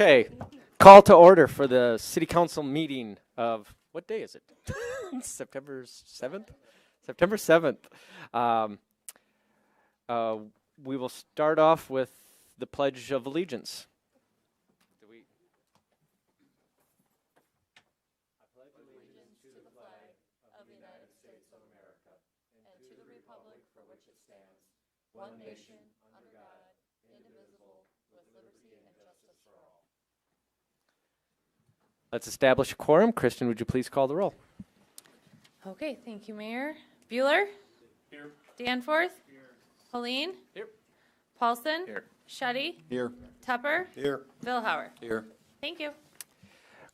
Okay, call to order for the city council meeting of, what day is it? September 7th? September 7th. We will start off with the Pledge of Allegiance. I pledge allegiance to the flag of the United States of America and to the republic for which it stands, one nation, under God, indivisible, with liberty and justice for all. Let's establish a quorum. Kristen, would you please call the roll? Okay, thank you, Mayor. Bueller? Here. Danforth? Here. Helene? Here. Paulson? Here. Shetty? Here. Tupper? Here. Vilhauer? Here. Thank you.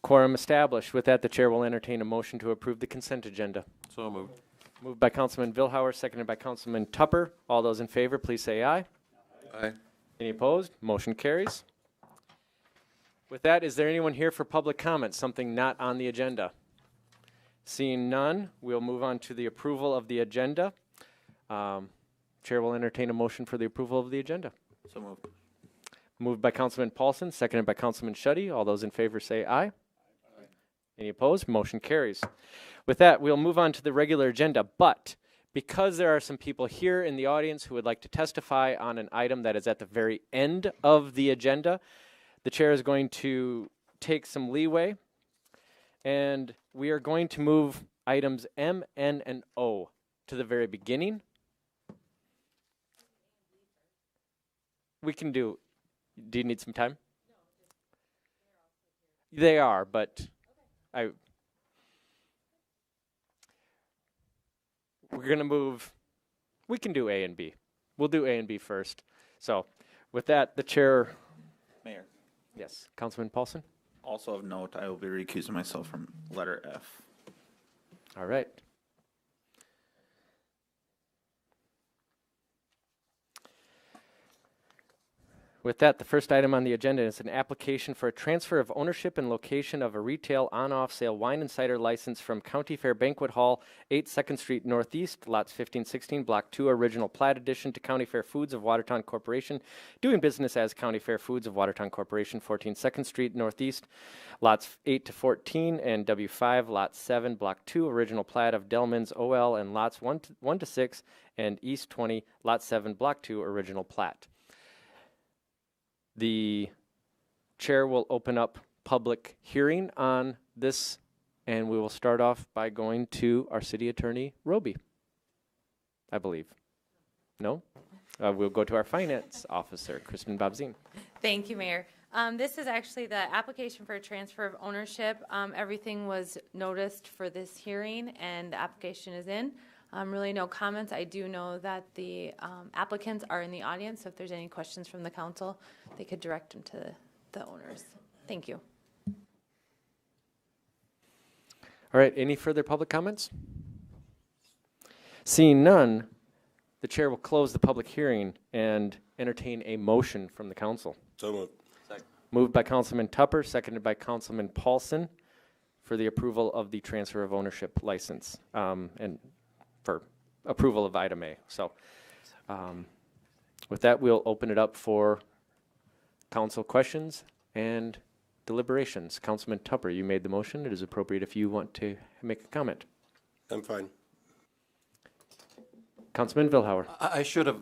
Quorum established. With that, the chair will entertain a motion to approve the consent agenda. So moved. Moved by Councilman Vilhauer, seconded by Councilman Tupper. All those in favor, please say aye. Aye. Any opposed? Motion carries. With that, is there anyone here for public comment, something not on the agenda? Seeing none, we'll move on to the approval of the agenda. Chair will entertain a motion for the approval of the agenda. So moved. Moved by Councilman Paulson, seconded by Councilman Shetty. All those in favor say aye. Aye. Any opposed? Motion carries. With that, we'll move on to the regular agenda, but because there are some people here in the audience who would like to testify on an item that is at the very end of the agenda, the chair is going to take some leeway, and we are going to move items M, N, and O to the very beginning. We can do you need some time? They are, but we're going to move, we can do A and B. We'll do A and B first. So with that, the chair. Mayor. Yes, Councilman Paulson. Also of note, I will be recusing myself from letter F. All right. With that, the first item on the agenda is an application for a transfer of ownership and location of a retail on-off sale wine and cider license from County Fair Banquet Hall, 8 2nd Street Northeast, lots 1516, Block 2, Original Platte Edition, to County Fair Foods of Watertown Corporation, doing business as County Fair Foods of Watertown Corporation, 14 2nd Street Northeast, lots 8 to 14, and W5, lot 7, Block 2, Original Platte of Delman's OL, and lots 1 to 6, and East 20, lot 7, Block 2, Original Platte. The chair will open up public hearing on this, and we will start off by going to our city attorney, Roby, I believe. No? We'll go to our finance officer, Kristen Bobzine. Thank you, Mayor. This is actually the application for a transfer of ownership. Everything was noticed for this hearing, and the application is in. Really no comments. I do know that the applicants are in the audience, so if there's any questions from the council, they could direct them to the owners. Thank you. All right, any further public comments? Seeing none, the chair will close the public hearing and entertain a motion from the council. So moved. Moved by Councilman Tupper, seconded by Councilman Paulson for the approval of the transfer of ownership license and for approval of item A. So with that, we'll open it up for council questions and deliberations. Councilman Tupper, you made the motion. It is appropriate if you want to make a comment. I'm fine. Councilman Vilhauer. I should have,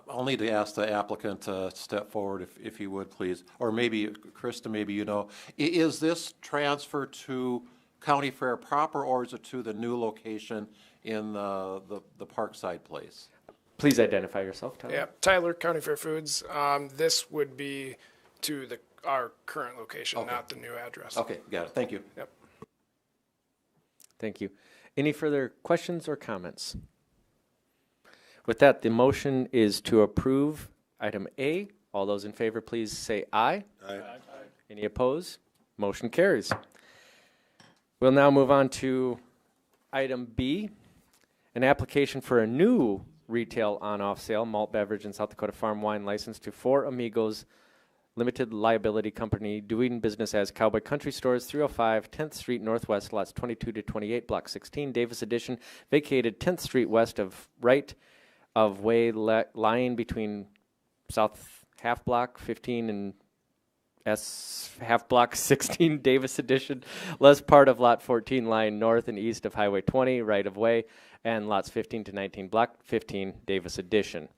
I'll need to ask the applicant to step forward if you would, please. Or maybe, Krista, maybe you know. Is this transfer to County Fair proper, or is it to the new location in the Parkside place? Please identify yourself, Tyler. Yeah, Tyler, County Fair Foods. This would be to our current location, Okay. not the new address. Okay, got it. Thank you. Yep. Thank you. Any further questions or comments? With that, the motion is to approve item A. All those in favor, please say aye. Aye. Any opposed? Motion carries. We'll now move on to item B, an application for a new retail on-off sale malt beverage and South Dakota farm wine license to Four Amigos Limited Liability Company, doing business as Cowboy Country Stores, 305 10th Street Northwest, lots 22 to 28, Block 16, Davis Edition, vacated 10th Street west of right of way lying between South half block 15 and half block 16 Davis Edition, less part of lot 14 lying north and east of Highway 20 right of way, and lots 15 to 19 block 15 Davis Edition.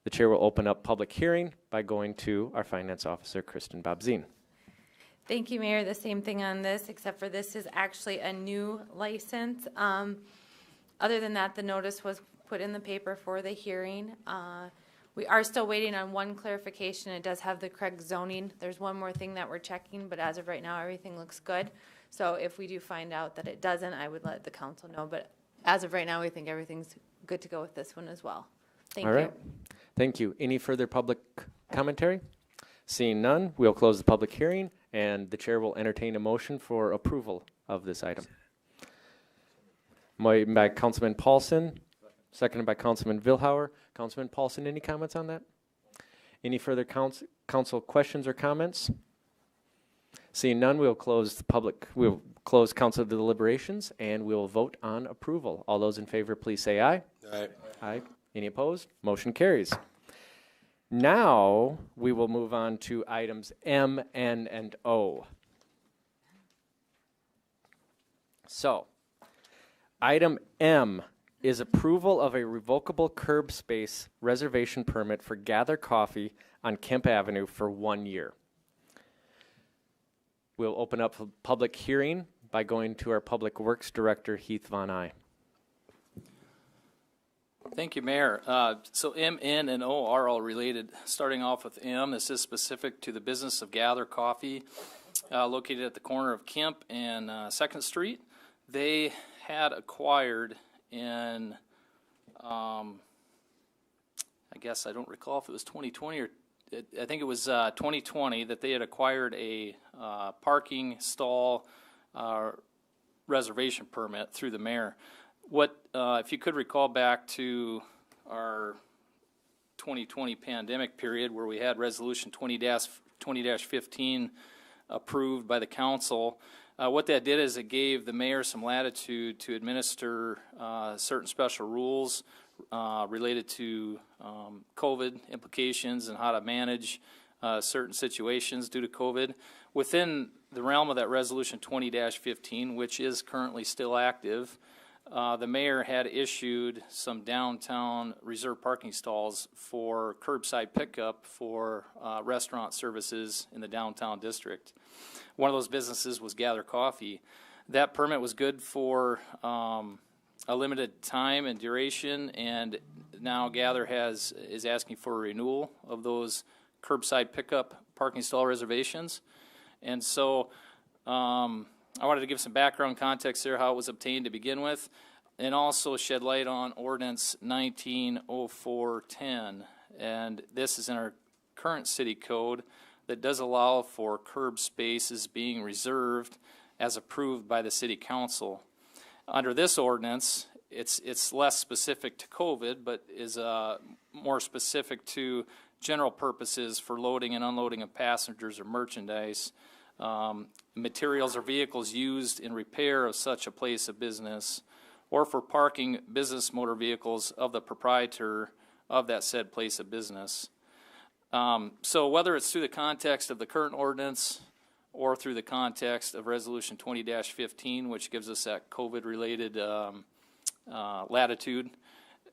The chair will open up public hearing by going to our finance officer, Kristen Bobzien. Thank you, Mayor. The same thing on this, except for this is actually a new license. Other than that, the notice was put in the paper for the hearing. We are still waiting on one clarification. It does have the correct zoning. There's one more thing that we're checking, but as of right now, everything looks good. So if we do find out that it doesn't, I would let the council know. But as of right now, we think everything's good to go with this one as well. Thank you. All right. Thank you. Any further public commentary? Seeing none, we'll close the public hearing, and the chair will entertain a motion for approval of this item. Motion by Councilman Paulson, seconded by Councilman Vilhauer. Councilman Paulson, any comments on that? Any further council questions or comments? Seeing none, we'll close council deliberations, and we'll vote on approval. All those in favor, please say aye. Aye. Aye. Any opposed? Motion carries. Now we will move on to items M, N, and O. So, item M is approval of a revocable curb space reservation permit for Gather Coffee on Kemp Avenue for 1 year. We'll open up a public hearing by going to our Public Works Director, Heath Von Eye. Thank you, Mayor. So M, N, and O are all related. Starting off with M, this is specific to the business of Gather Coffee, located at the corner of Kemp and 2nd Street. They had acquired in, I guess I don't recall if it was 2020 or I think it was 2020 that they had acquired a parking stall reservation permit through the mayor. What, if you could recall back to our 2020 pandemic period where we had Resolution 20-15 approved by the council, what that did is it gave the mayor some latitude to administer certain special rules related to COVID implications and how to manage certain situations due to COVID. Within the realm of that Resolution 20-15, which is currently still active, the mayor had issued some downtown reserved parking stalls for curbside pickup for restaurant services in the downtown district. One of those businesses was Gather Coffee. That permit was good for a limited time and duration, and now Gather is asking for a renewal of those curbside pickup parking stall reservations. And so I wanted to give some background context there, how it was obtained to begin with, and also shed light on Ordinance 190410. And this is in our current city code that does allow for curb spaces being reserved as approved by the city council. Under this ordinance, it's less specific to COVID, but is more specific to general purposes for loading and unloading of passengers or merchandise, materials or vehicles used in repair of such a place of business, or for parking business motor vehicles of the proprietor of that said place of business. So whether it's through the context of the current ordinance or through the context of Resolution 20-15, which gives us that COVID-related latitude,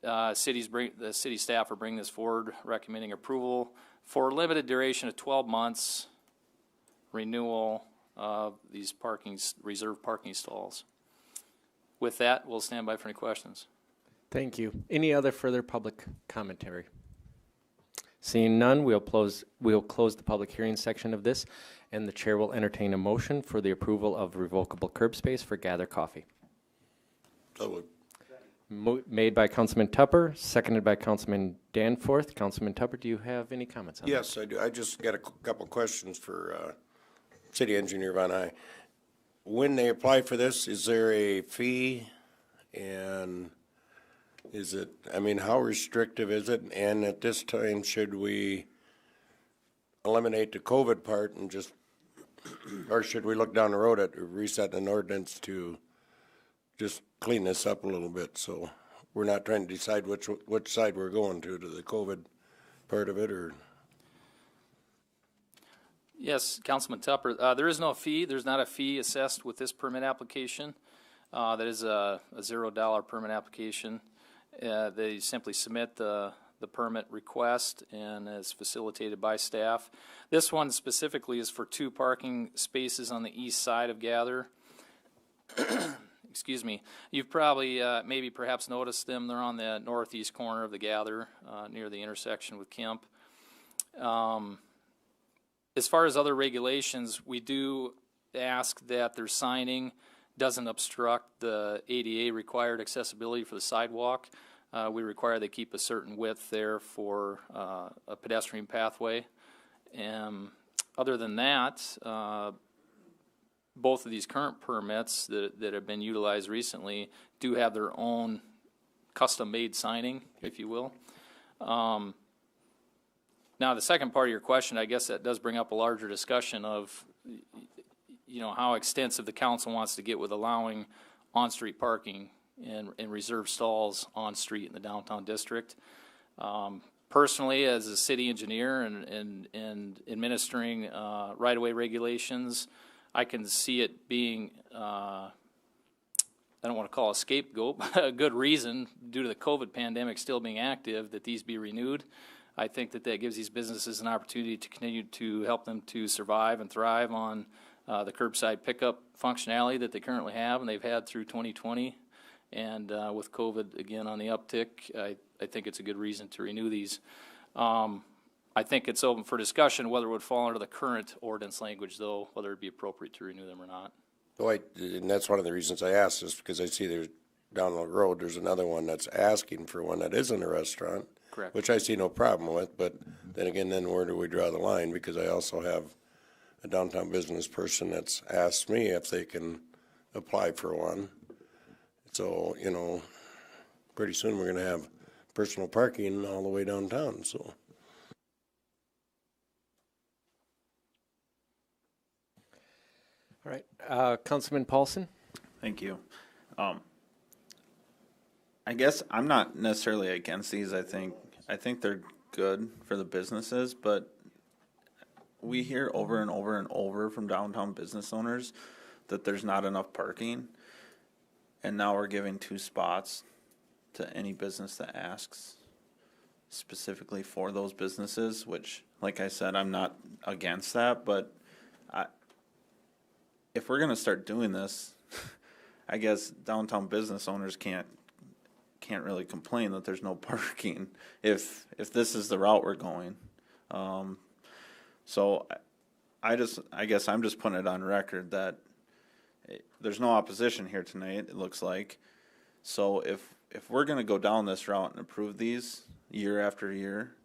the city staff will bring this forward, recommending approval for a limited duration of 12 months, renewal of these reserved parking stalls. With that, we'll stand by for any questions. Thank you. Any other further public commentary? Seeing none, we'll close the public hearing section of this, and the chair will entertain a motion for the approval of revocable curb space for Gather Coffee. So Made by Councilman Tupper, seconded by Councilman Danforth. Councilman Tupper, do you have any comments on that? yes, I do. I just got a couple questions for City Engineer Von Eye. When they apply for this, is there a fee, and is it, I mean, how restrictive is it? And at this time, should we eliminate the COVID part and just, or should we look down the road at resetting an ordinance to just clean this up a little bit, so we're not trying to decide which side we're going to the COVID part of it, or? Yes, Councilman Tupper. There is no fee. There's not a fee assessed with this permit application. That is a $0 permit application. They simply submit the permit request and is facilitated by staff. This one specifically is for 2 parking spaces on the east side of Gather. Excuse me. You've probably maybe perhaps noticed them. They're on the northeast corner of the Gather near the intersection with Kemp. As far as other regulations, we do ask that their signing doesn't obstruct the ADA required accessibility for the sidewalk. We require they keep a certain width there for a pedestrian pathway. And other than that, both of these current permits that have been utilized recently do have their own custom-made signing, if you will. Now, the second part of your question, I guess that does bring up a larger discussion of, how extensive the council wants to get with allowing on-street parking and reserved stalls on street in the downtown district. Personally, as a city engineer and administering right-of-way regulations, I can see it being, I don't want to call it a scapegoat, but a good reason, due to the COVID pandemic still being active, that these be renewed. I think that gives these businesses an opportunity to continue to help them to survive and thrive on the curbside pickup functionality that they currently have and they've had through 2020. And with COVID again on the uptick, I think it's a good reason to renew these. I think it's open for discussion whether it would fall under the current ordinance language, though, whether it would be appropriate to renew them or not. Well, and that's one of the reasons I asked, is because I see there's down the road, there's another one that's asking for one that isn't a restaurant. Correct. Which I see no problem with, but then again, where do we draw the line? Because I also have a downtown business person that's asked me if they can apply for one. So, pretty soon we're going to have personal parking all the way downtown, so. All right, Councilman Paulson. Thank you. I guess I'm not necessarily against these. I think they're good for the businesses, but we hear over and over and over from downtown business owners that there's not enough parking, and now we're giving 2 spots to any business that asks specifically for those businesses, which, like I said, I'm not against that, but if we're going to start doing this, I guess downtown business owners can't really complain that there's no parking if this is the route we're going. So I guess I'm just putting it on record that there's no opposition here tonight, it looks like. So if we're going to go down this route and approve these year after year,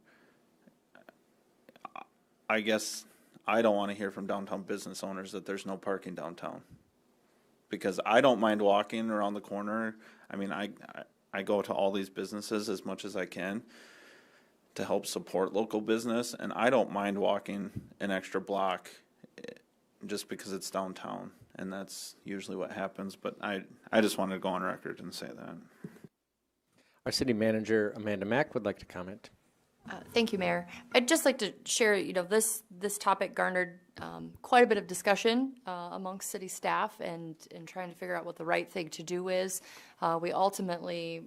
I guess I don't want to hear from downtown business owners that there's no parking downtown, because I don't mind walking around the corner. I mean, I go to all these businesses as much as I can to help support local business, and I don't mind walking an extra block just because it's downtown, and that's usually what happens. But I just wanted to go on record and say that. Our city manager, Amanda Mack, would like to comment. Thank you, Mayor. I'd just like to share, this topic garnered quite a bit of discussion amongst city staff and trying to figure out what the right thing to do is. We ultimately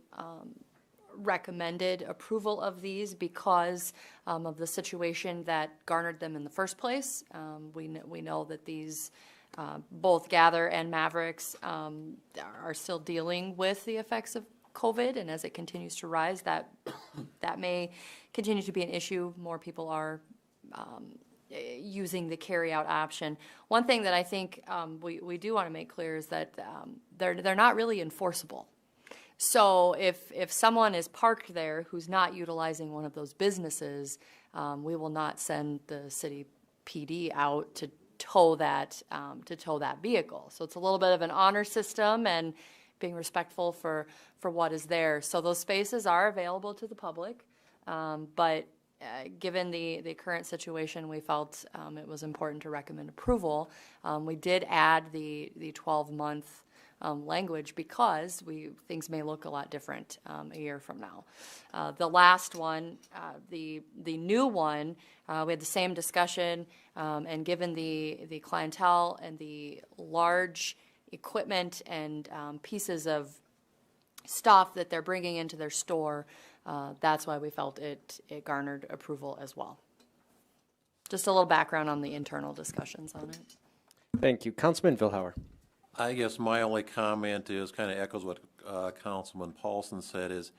recommended approval of these because of the situation that garnered them in the first place. We know that these both Gather and Mavericks are still dealing with the effects of COVID, and as it continues to rise, that may continue to be an issue. More people are using the carry-out option. One thing that I think we do want to make clear is that they're not really enforceable. So if someone is parked there who's not utilizing one of those businesses, we will not send the city PD out to tow that vehicle. So it's a little bit of an honor system and being respectful for what is there. So those spaces are available to the public, but given the current situation, we felt it was important to recommend approval. We did add the 12-month language because things may look a lot different a year from now. The last one, the new one, we had the same discussion, and given the clientele and the large equipment and pieces of stuff that they're bringing into their store, that's why we felt it garnered approval as well. Just a little background on the internal discussions on it. Thank you. Councilman Vilhauer. I guess my only comment is, kind of echoes what Councilman Paulson said, is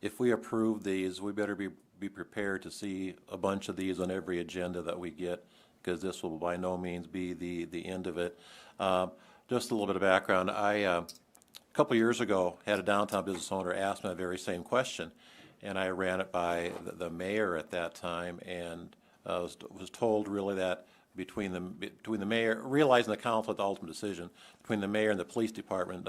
if we approve these, we better be prepared to see a bunch of these on every agenda that we get, because this will by no means be the end of it. Just a little bit of background. A couple years ago, had a downtown business owner ask me the very same question, and I ran it by the mayor at that time, and was told really that between the mayor, realizing the council had the ultimate decision, between the mayor and the police department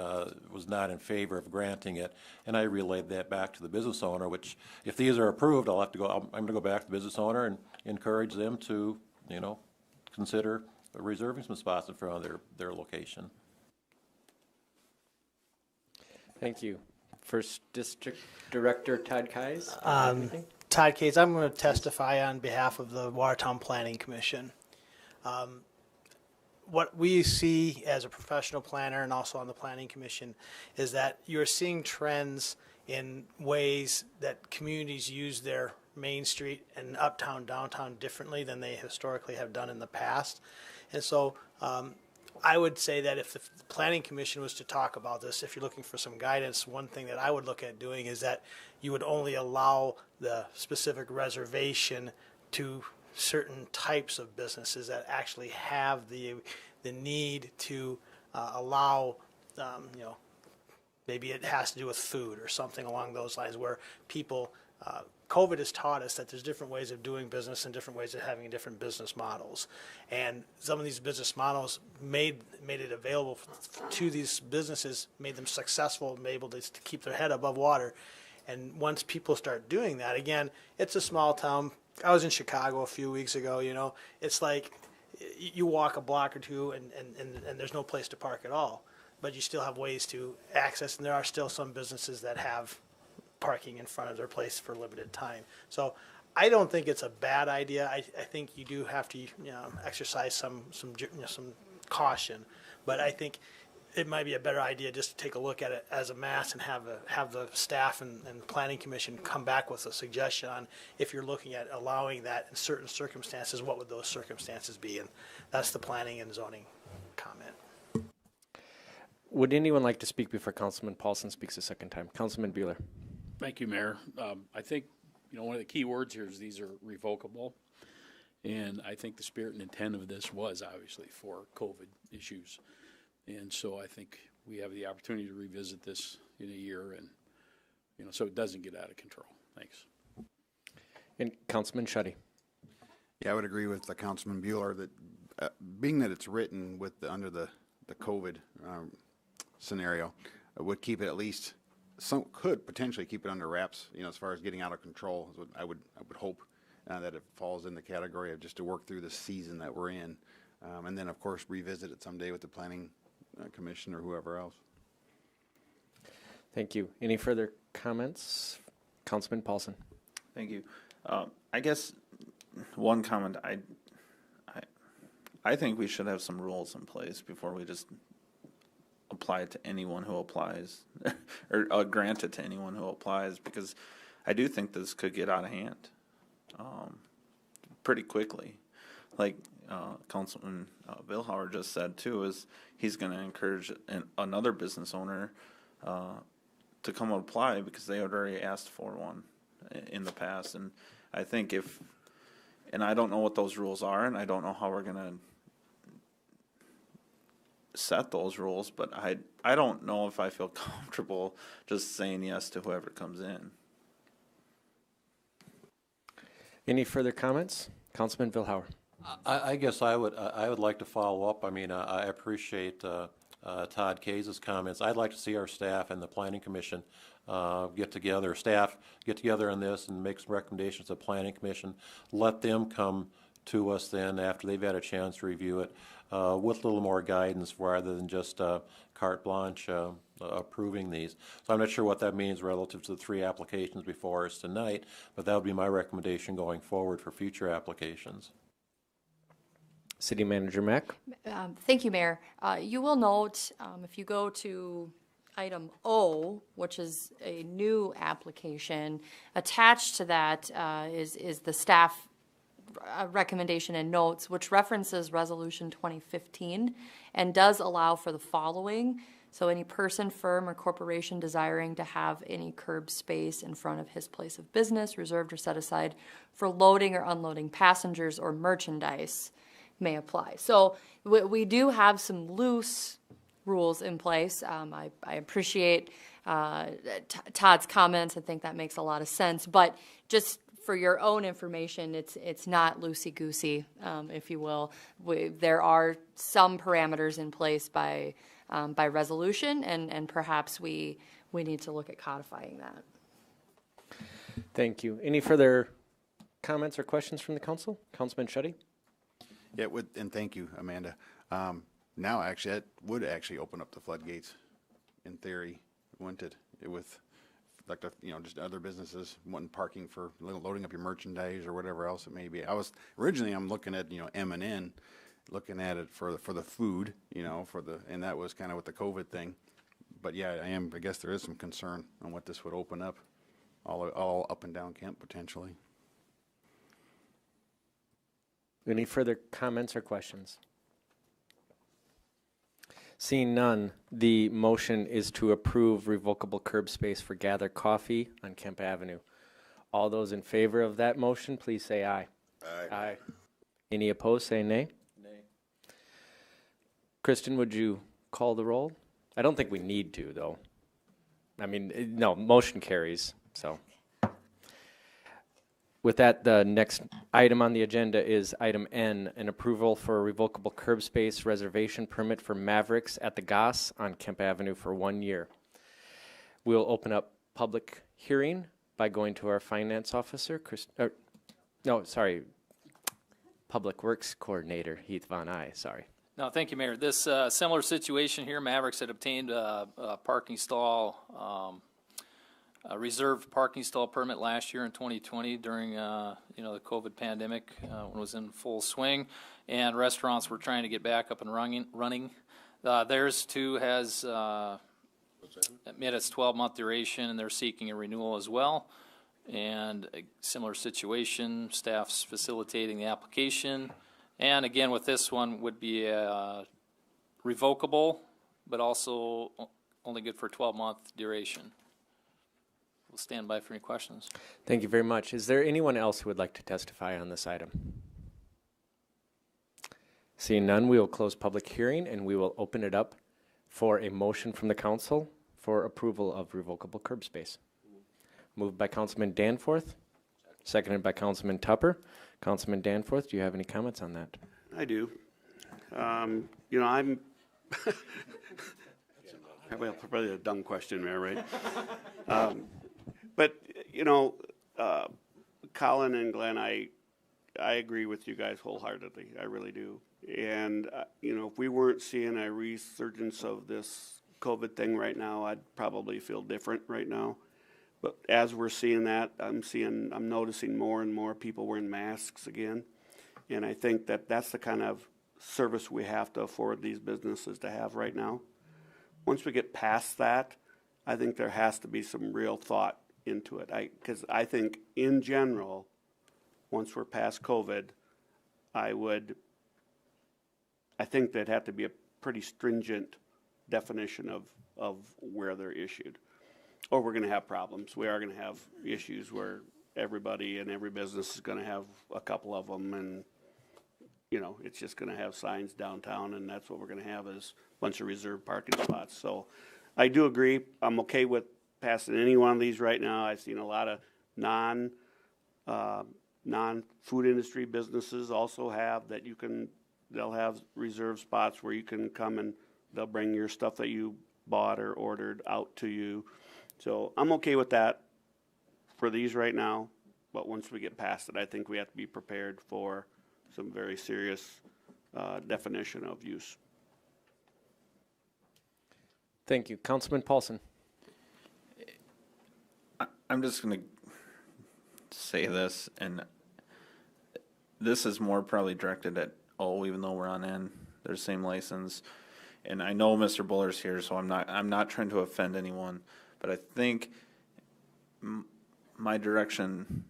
was not in favor of granting it, and I relayed that back to the business owner, which if these are approved, I'm going to go back to the business owner and encourage them to, consider reserving some spots in front of their location. Thank you. First District Director Todd Keyes. Todd Keyes, I'm going to testify on behalf of the Watertown Planning Commission. What we see as a professional planner and also on the Planning Commission is that you're seeing trends in ways that communities use their Main Street and uptown, downtown differently than they historically have done in the past. And so I would say that if the Planning Commission was to talk about this, if you're looking for some guidance, one thing that I would look at doing is that you would only allow the specific reservation to certain types of businesses that actually have the need to allow, maybe it has to do with food or something along those lines, where people, COVID has taught us that there's different ways of doing business and different ways of having different business models. And some of these business models made it available to these businesses, made them successful, and able to keep their head above water. And once people start doing that, again, it's a small town. I was in Chicago a few weeks ago, it's like you walk a block or two and there's no place to park at all, but you still have ways to access, and there are still some businesses that have parking in front of their place for a limited time. So I don't think it's a bad idea. I think you do have to exercise some caution, but I think it might be a better idea just to take a look at it as a mass and have the staff and Planning Commission come back with a suggestion on, if you're looking at allowing that in certain circumstances, what would those circumstances be? And that's the planning and zoning comment. Would anyone like to speak before Councilman Paulson speaks a second time? Councilman Buehler. Thank you, Mayor. I think, one of the key words here is these are revocable. And I think the spirit and intent of this was obviously for COVID issues. And so I think we have the opportunity to revisit this in a year and, so it doesn't get out of control. Thanks. And Councilman Schutte. Yeah, I would agree with Councilman Buehler that being that it's written with under the COVID scenario, would keep it at least, could potentially keep it under wraps, as far as getting out of control. I would hope that it falls in the category of just to work through the season that we're in. And then, of course, revisit it someday with the Planning Commission or whoever else. Thank you. Any further comments? Councilman Paulson. Thank you. I guess one comment, I think we should have some rules in place before we just apply it to anyone who applies or grant it to anyone who applies, because I do think this could get out of hand pretty quickly. Like Councilman Vilhauer just said too, is he's going to encourage another business owner to come apply because they had already asked for one in the past. And I think and I don't know what those rules are, and I don't know how we're going to set those rules, but I don't know if I feel comfortable just saying yes to whoever comes in. Any further comments? Councilman Vilhauer. I guess I would like to follow up. I mean, I appreciate Todd Keyes' comments. I'd like to see our staff and the Planning Commission get together on this and make some recommendations to the Planning Commission. Let them come to us then after they've had a chance to review it with a little more guidance rather than just carte blanche approving these. So I'm not sure what that means relative to the 3 applications before us tonight, but that would be my recommendation going forward for future applications. City Manager Mack. Thank you, Mayor. You will note, if you go to item O, which is a new application, attached to that is the staff recommendation and notes, which references Resolution 2015 and does allow for the following. So any person, firm, or corporation desiring to have any curb space in front of his place of business reserved or set aside for loading or unloading passengers or merchandise may apply. So we do have some loose rules in place. I appreciate Todd's comments. I think that makes a lot of sense. But just for your own information, it's not loosey-goosey, if you will. There are some parameters in place by resolution, and perhaps we need to look at codifying that. Thank you. Any further comments or questions from the council? Councilman Schutte? Yeah, and thank you, Amanda. Now, actually, that would actually open up the floodgates, in theory, wouldn't it? With, like, just other businesses wanting parking for loading up your merchandise or whatever else it may be. Originally, I'm looking at, M&N, looking at it for the food, and that was kind of with the COVID thing. But yeah, I guess there is some concern on what this would open up, all up and down Kemp potentially. Any further comments or questions? Seeing none, the motion is to approve revocable curb space for Gather Coffee on Kemp Avenue. All those in favor of that motion, please say aye. Aye. Aye. Any opposed, say nay. Nay. Kristen, would you call the roll? I don't think we need to, though. I mean, no, motion carries, so. With that, the next item on the agenda is item N, an approval for a revocable curb space reservation permit for Mavericks at the Goss on Kemp Avenue for 1 year. We'll open up public hearing by going to our finance officer, Public Works Coordinator, Heath Von Eye, sorry. No, thank you, Mayor. This similar situation here, Mavericks had obtained a parking stall, a reserved parking stall permit last year in 2020 during the COVID pandemic when it was in full swing, and restaurants were trying to get back up and running. Theirs too has met its 12-month duration, and they're seeking a renewal as well. And a similar situation, staff's facilitating the application, and again with this one would be revocable, but also only good for 12-month duration. We'll stand by for any questions. Thank you very much. Is there anyone else who would like to testify on this item? Seeing none, we will close public hearing and we will open it up for a motion from the council for approval of revocable curb space. Moved by Councilman Danforth, seconded by Councilman Tupper. Councilman Danforth, do you have any comments on that? I do. I'm well, probably a dumb question there, right? But Colin and Glenn, I agree with you guys wholeheartedly. I really do. And if we weren't seeing a resurgence of this COVID thing right now, I'd probably feel different right now. But as we're seeing that, I'm noticing more and more people wearing masks again. And I think that that's the kind of service we have to afford these businesses to have right now. Once we get past that, I think there has to be some real thought into it. Because I think in general, once we're past COVID, I think there'd have to be a pretty stringent definition of where they're issued. Or we're going to have problems. We are going to have issues where everybody and every business is going to have a couple of them, and it's just going to have signs downtown, and that's what we're going to have is a bunch of reserved parking spots. So I do agree. I'm okay with passing any one of these right now. I've seen a lot of non-food industry businesses also have that they'll have reserved spots where you can come and they'll bring your stuff that you bought or ordered out to you. So I'm okay with that for these right now, but once we get past it, I think we have to be prepared for some very serious definition of use. Thank you. Councilman Paulson. I'm just going to say this, and this is more probably directed at even though we're on N, they're the same license. And I know Mr. Buller's here, so I'm not trying to offend anyone, but I think my direction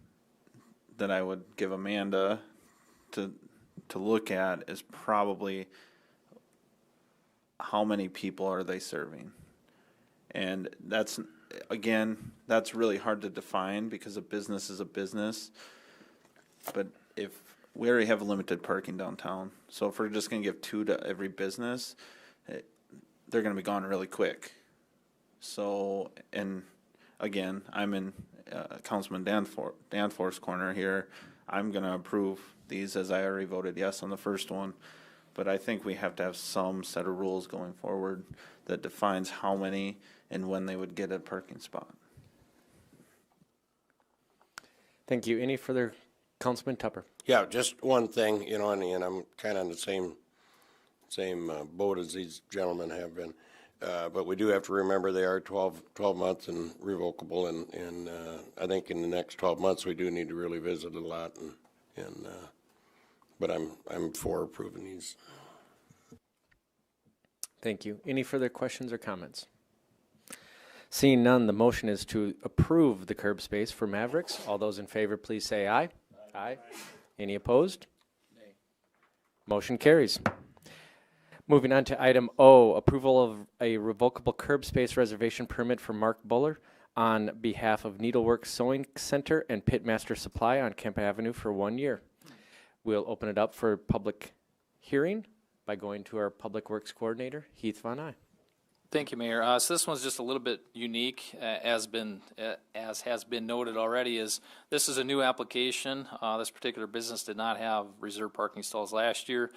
that I would give Amanda to look at is probably how many people are they serving. And that's really hard to define because a business is a business. But if we already have limited parking downtown, so if we're just going to give 2 to every business, they're going to be gone really quick. So, and again, I'm in Councilman Danforth's corner here. I'm going to approve these as I already voted yes on the first one. But I think we have to have some set of rules going forward that defines how many and when they would get a parking spot. Thank you. Any further? Councilman Tupper. Yeah, just one thing, you know, and I'm kind of on the same boat as these gentlemen have been. But we do have to remember they are 12 months and revocable, and I think in the next 12 months we do need to really visit a lot. But I'm for approving these. Thank you. Any further questions or comments? Seeing none, the motion is to approve the curb space for Mavericks. All those in favor, please say aye. Aye. Any opposed? Nay. Motion carries. Moving on to item O, approval of a revocable curb space reservation permit for Mark Buller on behalf of Needleworks Sewing Center and Pitmaster Supply on Kemp Avenue for 1 year. We'll open it up for public hearing by going to our Public Works Coordinator, Heath Von Eye. Thank you, Mayor. So this one's just a little bit unique, as has been noted already. This is a new application. This particular business did not have reserved parking stalls last year,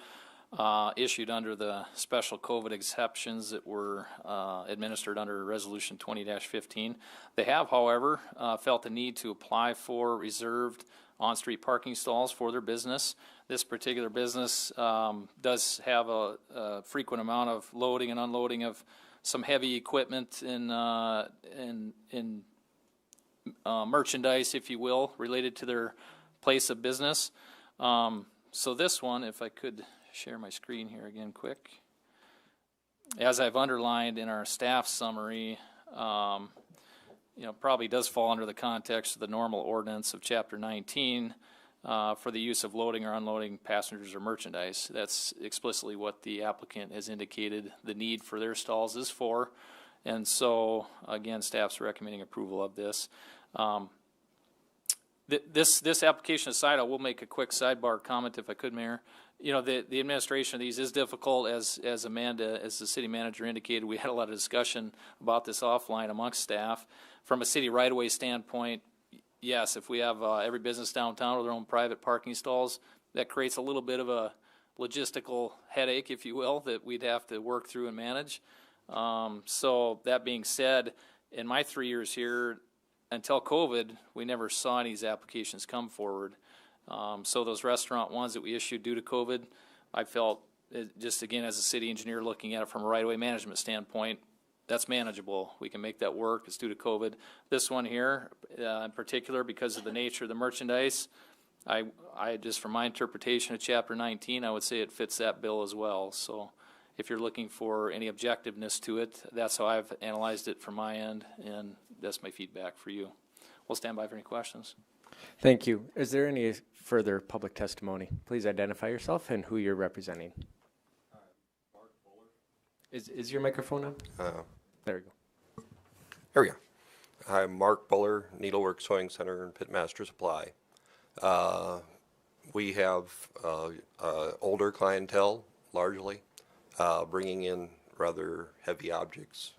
issued under the special COVID exceptions that were administered under Resolution 20-15. They have, however, felt the need to apply for reserved on-street parking stalls for their business. This particular business does have a frequent amount of loading and unloading of some heavy equipment in merchandise, if you will, related to their place of business. So this one, if I could share my screen here again quick. As I've underlined in our staff summary, probably does fall under the context of the normal ordinance of Chapter 19 for the use of loading or unloading passengers or merchandise. That's explicitly what the applicant has indicated the need for their stalls is for. And so, again, staff's recommending approval of this. This application aside, I will make a quick sidebar comment if I could, Mayor. You know, the administration of these is difficult, as Amanda, as the city manager indicated. We had a lot of discussion about this offline amongst staff. From a city right-of-way standpoint, yes, if we have every business downtown with their own private parking stalls, that creates a little bit of a logistical headache, if you will, that we'd have to work through and manage. So that being said, in my 3 years here, until COVID, we never saw any of these applications come forward. So those restaurant ones that we issued due to COVID, I felt, just again as a city engineer looking at it from a right-of-way management standpoint, that's manageable. We can make that work. It's due to COVID. This one here, in particular, because of the nature of the merchandise, I just from my interpretation of Chapter 19, I would say it fits that bill as well. So if you're looking for any objectiveness to it, that's how I've analyzed it from my end, and that's my feedback for you. We'll stand by for any questions. Thank you. Is there any further public testimony? Please identify yourself and who you're representing. Mark Buller. Is your microphone on? There we go. There we go. I'm Mark Buller, Needleworks Sewing Center and Pitmaster Supply. We have older clientele, largely, bringing in rather heavy objects,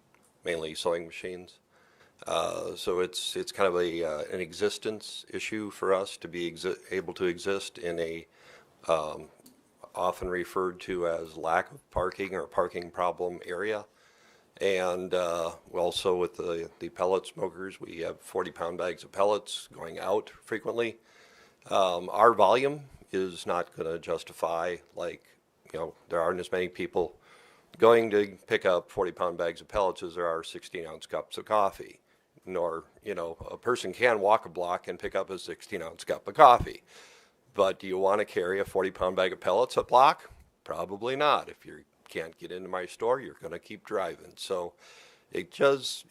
mainly sewing machines. So it's kind of an existence issue for us to be able to exist in a often referred to as lack of parking or parking problem area. And also with the pellet smokers, we have 40-pound bags of pellets going out frequently. Our volume is not going to justify, like, there aren't as many people going to pick up 40-pound bags of pellets as there are 16-ounce cups of coffee. Nor, a person can walk a block and pick up a 16-ounce cup of coffee. But do you want to carry a 40-pound bag of pellets a block? Probably not. If you can't get into my store, you're going to keep driving. So it does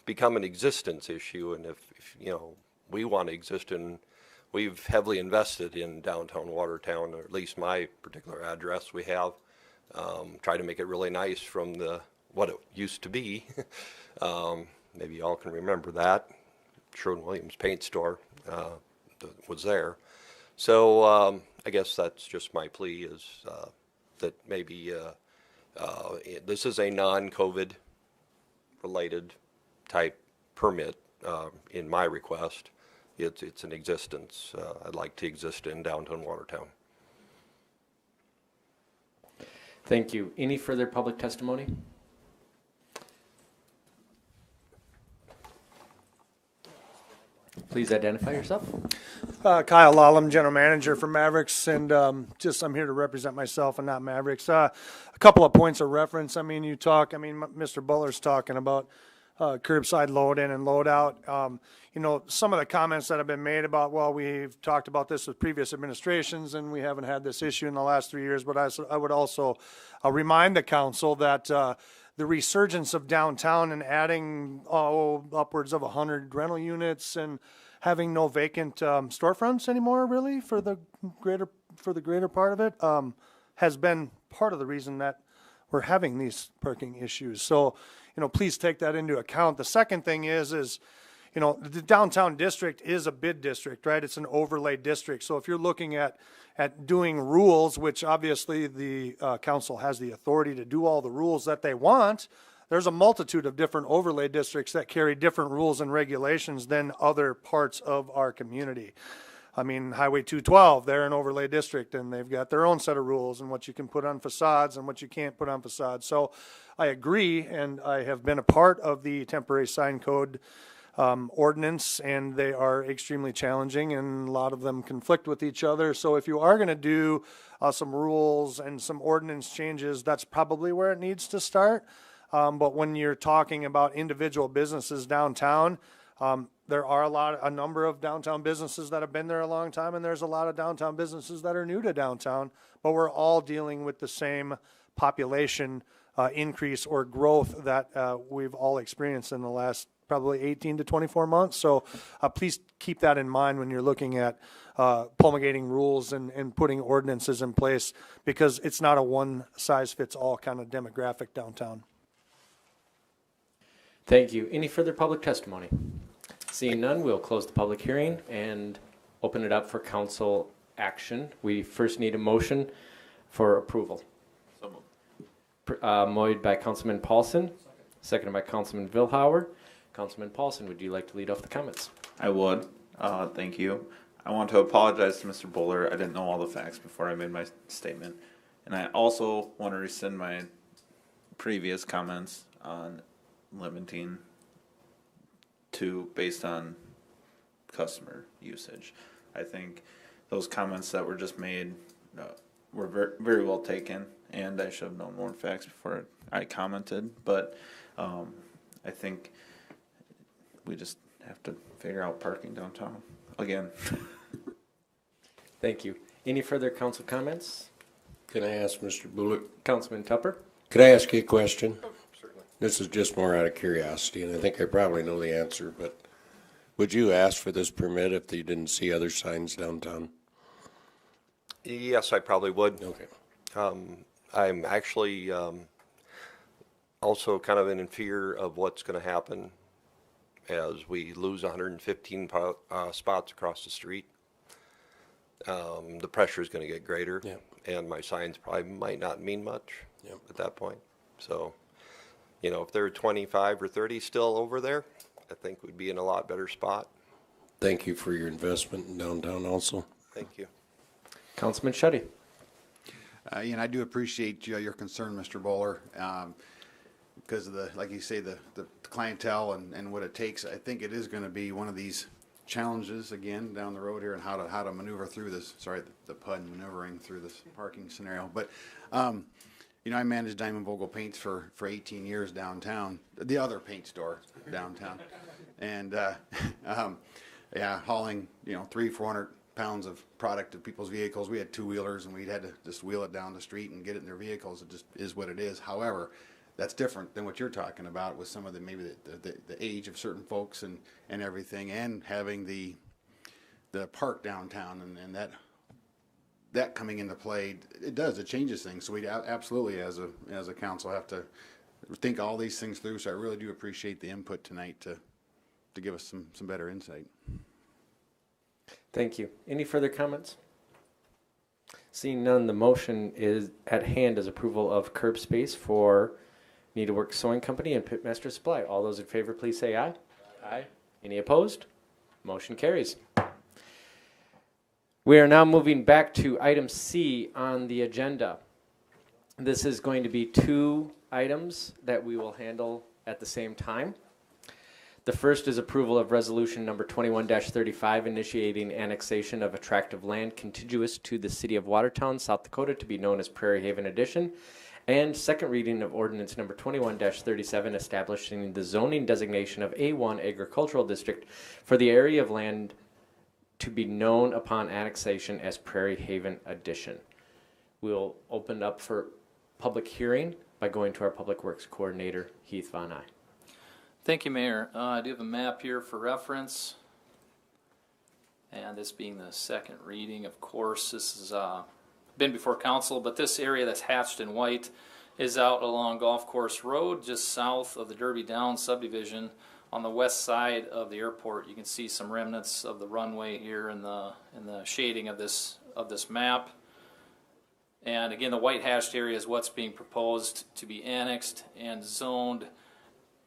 become an existence issue. And if we want to exist in, we've heavily invested in downtown Watertown, or at least my particular address we have. Try to make it really nice from what it used to be. Maybe y'all can remember that. Sherwin-Williams paint store was there. So I guess that's just my plea, is that maybe this is a non-COVID related type permit in my request. It's an existence. I'd like to exist in downtown Watertown. Thank you. Any further public testimony? Please identify yourself. Kyle Lallam, General Manager for Mavericks, and I'm here to represent myself and not Mavericks. A couple of points of reference. Mr. Buller's talking about curbside load in and load out. Some of the comments that have been made about, well, we've talked about this with previous administrations and we haven't had this issue in the last 3 years, but I would also remind the council that the resurgence of downtown and adding upwards of 100 rental units and having no vacant storefronts anymore, really, for the greater part of it, has been part of the reason that we're having these parking issues. So, please take that into account. The second thing is the downtown district is a bid district, right? It's an overlay district. So if you're looking at doing rules, which obviously the council has the authority to do all the rules that they want, there's a multitude of different overlay districts that carry different rules and regulations than other parts of our community. Highway 212, they're an overlay district, and they've got their own set of rules and what you can put on facades and what you can't put on facades. So I agree, and I have been a part of the temporary sign code ordinance, and they are extremely challenging, and a lot of them conflict with each other. So if you are going to do some rules and some ordinance changes, that's probably where it needs to start. But when you're talking about individual businesses downtown, there are a number of downtown businesses that have been there a long time, and there's a lot of downtown businesses that are new to downtown, but we're all dealing with the same population increase or growth that we've all experienced in the last probably 18 to 24 months. So please keep that in mind when you're looking at promulgating rules and putting ordinances in place, because it's not a one-size-fits-all kind of demographic downtown. Thank you. Any further public testimony? Seeing none, we'll close the public hearing and open it up for council action. We first need a motion for approval. So moved. Moved by Councilman Paulson, seconded by Councilman Vilhauer. Councilman Paulson, would you like to lead off the comments? I would. Thank you. I want to apologize to Mr. Buller. I didn't know all the facts before I made my statement. And I also want to rescind my previous comments on limiting to based on customer usage. I think those comments that were just made were very, very well taken, and I should have known more facts before I commented. But I think we just have to figure out parking downtown again. Thank you. Any further council comments? Can I ask Mr. Bullock? Councilman Tupper? Could I ask you a question? Certainly. This is just more out of curiosity, and I think I probably know the answer, but would you ask for this permit if you didn't see other signs downtown? Yes, I probably would. Okay. I'm actually also kind of in fear of what's going to happen as we lose 115 spots across the street. The pressure is going to get greater, and my signs probably might not mean much at that point. So, if there are 25 or 30 still over there, I think we'd be in a lot better spot. Thank you for your investment in downtown also. Thank you. Councilman Shetty? I do appreciate your concern, Mr. Bowler, because of like you say, the clientele and what it takes. I think it is going to be one of these challenges again down the road here and how to maneuver through this. Sorry, the pun, maneuvering through this parking scenario. But you know, I managed Diamond Vogel Paints for 18 years downtown, the other paint store downtown, and yeah, hauling 300-400 pounds of product to people's vehicles. We had two-wheelers, and we had to just wheel it down the street and get it in their vehicles. It just is what it is. However, that's different than what you're talking about with some of the maybe the age of certain folks and everything, and having the park downtown and that coming into play. It changes things. So we absolutely as a council have to think all these things through. So I really do appreciate the input tonight to give us some better insight. Thank you. Any further comments? Seeing none, the motion is at hand as approval of curb space for Needlework Sewing Company and Pitmaster Supply. All those in favor, please say aye. Aye. Any opposed? Motion carries. We are now moving back to item C on the agenda. This is going to be two items that we will handle at the same time. The first is approval of resolution number 21-35, initiating annexation of attractive land contiguous to the city of Watertown, South Dakota, to be known as Prairie Haven Addition. And second reading of ordinance number 21-37, establishing the zoning designation of A1 Agricultural District for the area of land to be known upon annexation as Prairie Haven Addition. We'll open up for public hearing by going to our Public Works Coordinator, Heath Von Eye. Thank you, Mayor. I do have a map here for reference. And this being the second reading, of course, this has been before council, but this area that's hatched in white is out along Golf Course Road, just south of the Derby Downs subdivision on the west side of the airport. You can see some remnants of the runway here in the shading of this map. And again, the white hashed area is what's being proposed to be annexed and zoned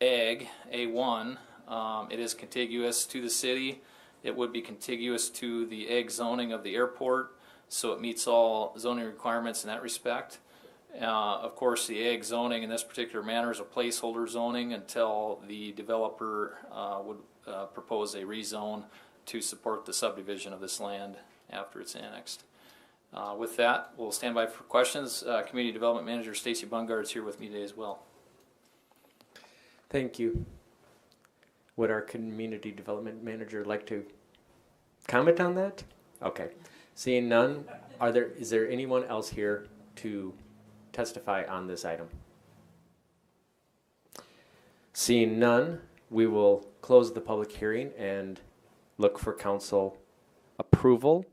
Ag, A1. It is contiguous to the city. It would be contiguous to the Ag zoning of the airport, so it meets all zoning requirements in that respect. Of course, the Ag zoning in this particular manner is a placeholder zoning until the developer would propose a rezone to support the subdivision of this land after it's annexed. With that, we'll stand by for questions. Community Development Manager Stacy Bungard is here with me today as well. Thank you. Would our Community Development Manager like to comment on that? Okay. Seeing none, is there anyone else here to testify on this item? Seeing none, we will close the public hearing and look for council approval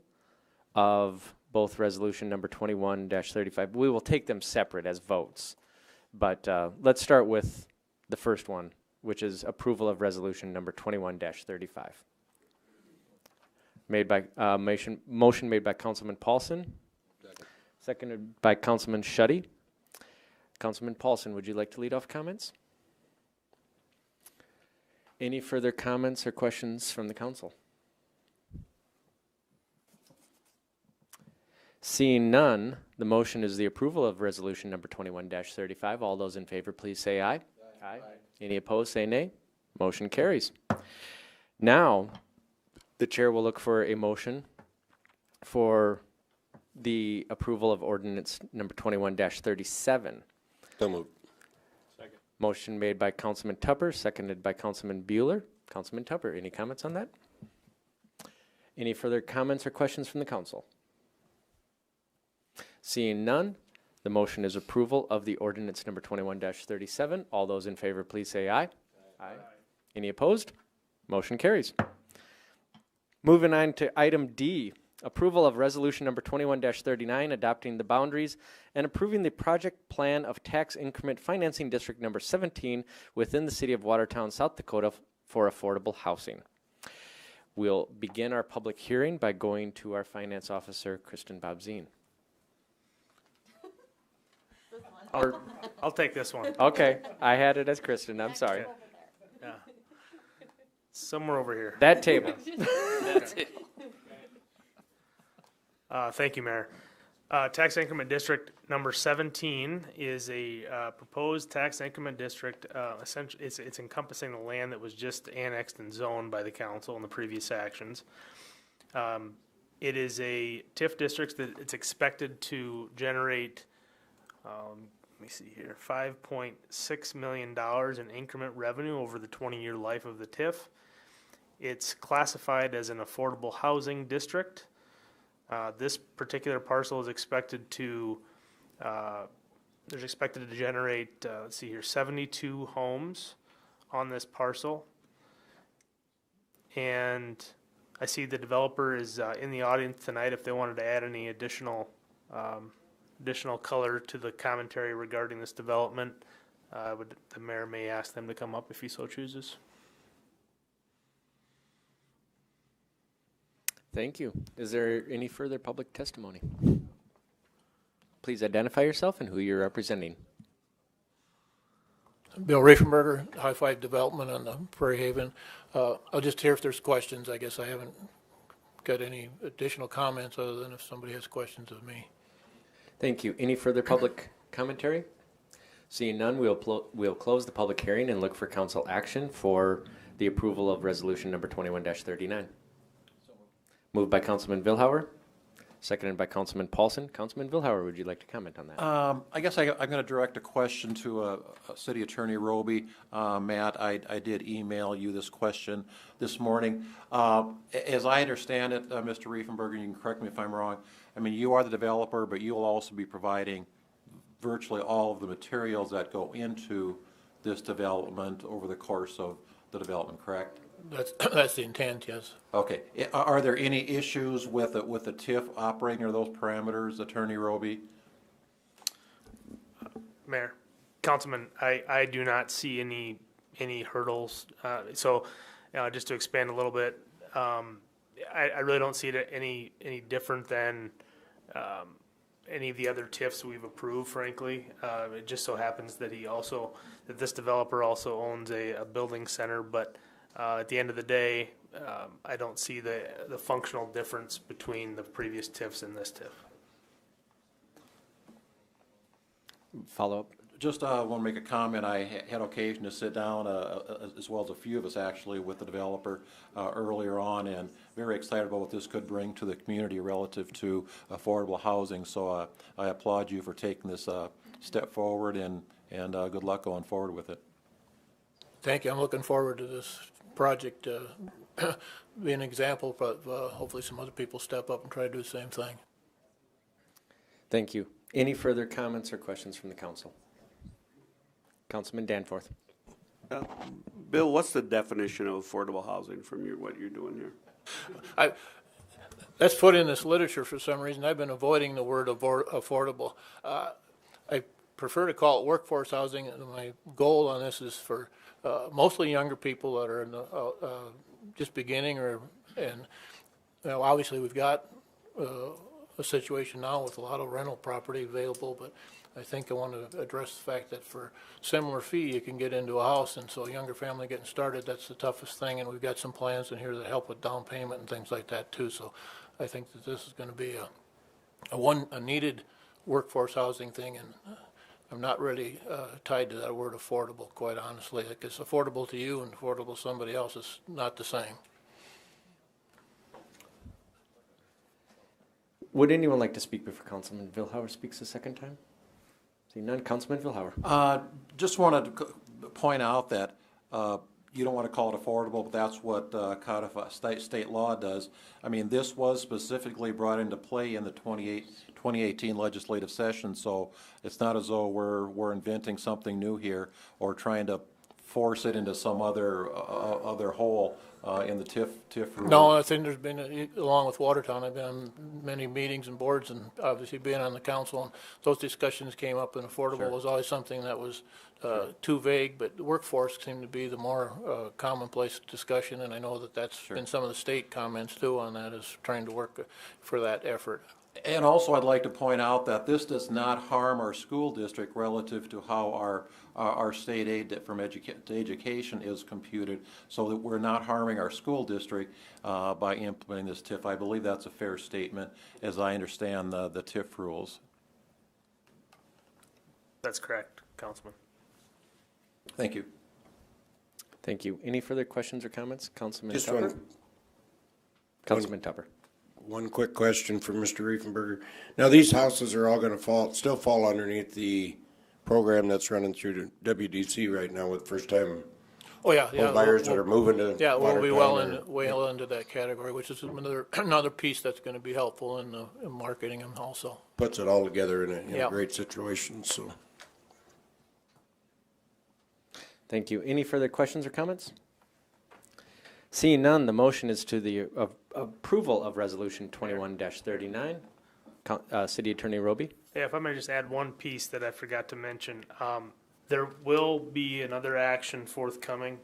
of both resolution number 21-35. We will take them separate as votes, but let's start with the first one, which is approval of resolution number 21-35. Motion made by Councilman Paulson. Seconded by Councilman Schutte. Councilman Paulson, would you like to lead off comments? Any further comments or questions from the council? Seeing none, the motion is the approval of resolution number 21-35. All those in favor, please say aye. Aye. Any opposed, say nay. Motion carries. Now, the chair will look for a motion for the approval of ordinance number 21-37. So moved. Second. Motion made by Councilman Tupper, seconded by Councilman Bueller. Councilman Tupper, any comments on that? Any further comments or questions from the council? Seeing none, the motion is approval of the ordinance number 21-37. All those in favor, please say aye. Aye. Any opposed? Motion carries. Moving on to item D, approval of resolution number 21-39, adopting the boundaries and approving the project plan of tax increment financing district number 17 within the city of Watertown, South Dakota for affordable housing. We'll begin our public hearing by going to our finance officer, Kristen Bobzien. I'll take this one. Okay, I had it as Kristen, I'm sorry. Yeah. Somewhere over here. That table. Thank you, Mayor. Tax increment district number 17 is a proposed tax increment district. Essentially, it's encompassing the land that was just annexed and zoned by the council in the previous actions. It is a TIF district that it's expected to generate, let me see here, $5.6 million in increment revenue over the 20-year life of the TIF. It's classified as an affordable housing district. This particular parcel is expected to, there's expected to generate, let's see here, 72 homes on this parcel. And I see the developer is in the audience tonight if they wanted to add any additional color to the commentary regarding this development. The mayor may ask them to come up if he so chooses. Thank you. Is there any further public testimony? Please identify yourself and who you're representing. Bill Riefenberger, High Five Development on the Prairie Haven. I'll just hear if there's questions. I guess I haven't got any additional comments other than if somebody has questions of me. Thank you. Any further public commentary? Seeing none, we'll close the public hearing and look for council action for the approval of resolution number 21-39. Moved by Councilman Vilhauer, seconded by Councilman Paulson. Councilman Vilhauer, would you like to comment on that? I guess I'm going to direct a question to City Attorney Roby. Matt, I did email you this question this morning. As I understand it, Mr. Riefenberger, you can correct me if I'm wrong. I mean, you are the developer, but you will also be providing virtually all of the materials that go into this development over the course of the development, correct? That's the intent, yes. Okay. Are there any issues with the TIF operating or those parameters, Attorney Roby? Mayor, Councilman, I do not see any hurdles. So just to expand a little bit, I really don't see it any different than any of the other TIFs we've approved, frankly. It just so happens that this developer also owns a building center, but at the end of the day, I don't see the functional difference between the previous TIFs and this TIF. Follow up. Just want to make a comment. I had occasion to sit down, as well as a few of us actually, with the developer earlier on, and very excited about what this could bring to the community relative to affordable housing. So I applaud you for taking this step forward, and good luck going forward with it. Thank you. I'm looking forward to this project be an example, but hopefully some other people step up and try to do the same thing. Thank you. Any further comments or questions from the council? Councilman Danforth. Bill, what's the definition of affordable housing from what you're doing here? That's put in this literature for some reason. I've been avoiding the word affordable. I prefer to call it workforce housing, and my goal on this is for mostly younger people that are in the, just beginning, and obviously we've got a situation now with a lot of rental property available, but I think I want to address the fact that for similar fee you can get into a house, and so a younger family getting started, that's the toughest thing, and we've got some plans in here that help with down payment and things like that too. So I think that this is going to be a needed workforce housing thing, and I'm not really tied to that word affordable, quite honestly, because affordable to you and affordable to somebody else is not the same. Would anyone like to speak before Councilman Vilhauer speaks a second time? See none. Councilman Vilhauer. Just wanted to point out that you don't want to call it affordable, but that's what codified state law does. I mean, this was specifically brought into play in the 2018 legislative session, so it's not as though we're inventing something new here or trying to force it into some other hole in the TIF rule. No, I think there's been, along with Watertown, I've been on many meetings and boards, and obviously being on the council, and those discussions came up, and affordable was always something that was too vague, but the workforce seemed to be the more commonplace discussion, and I know that that's been some of the state comments too on that, is trying to work for that effort. And also, I'd like to point out that this does not harm our school district relative to how our state aid from education is computed, so that we're not harming our school district by implementing this TIF. I believe that's a fair statement, as I understand the TIF rules. That's correct, Councilman. Thank you. Thank you. Any further questions or comments? Councilman Just Tupper? Councilman Tupper. One quick question for Mr. Riefenberger. Now, these houses are all going to still fall underneath the program that's running through the WDC right now with first-time Oh, yeah, home buyers that are moving to Yeah, we'll be Watertown well into that category, which is another piece that's gonna be helpful in marketing them also. puts it all together in a Yeah. great situation, so. Thank you. Any further questions or comments? Seeing none, the motion is to the approval of Resolution 21-39. City Attorney Roby? Yeah, if I may just add one piece that I forgot to mention. There will be another action forthcoming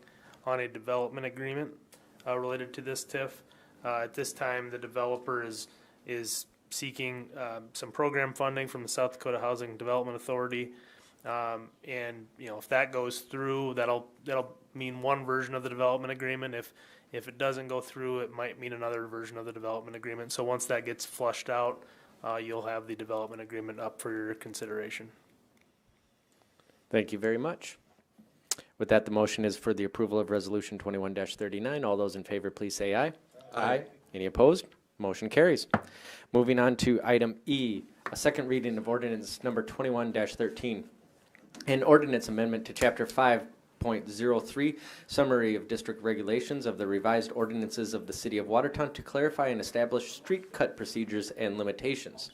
on a development agreement related to this TIF. At this time, the developer is seeking some program funding from the South Dakota Housing Development Authority. And if that goes through, that'll mean one version of the development agreement. If it doesn't go through, it might mean another version of the development agreement. So once that gets flushed out, you'll have the development agreement up for your consideration. Thank you very much. With that, the motion is for the approval of Resolution 21-39. All those in favor, please say aye. Aye. Any opposed? Motion carries. Moving on to item E, a second reading of Ordinance number 21-13. An ordinance amendment to Chapter 5.03, Summary of District Regulations of the Revised Ordinances of the City of Watertown to clarify and establish street cut procedures and limitations.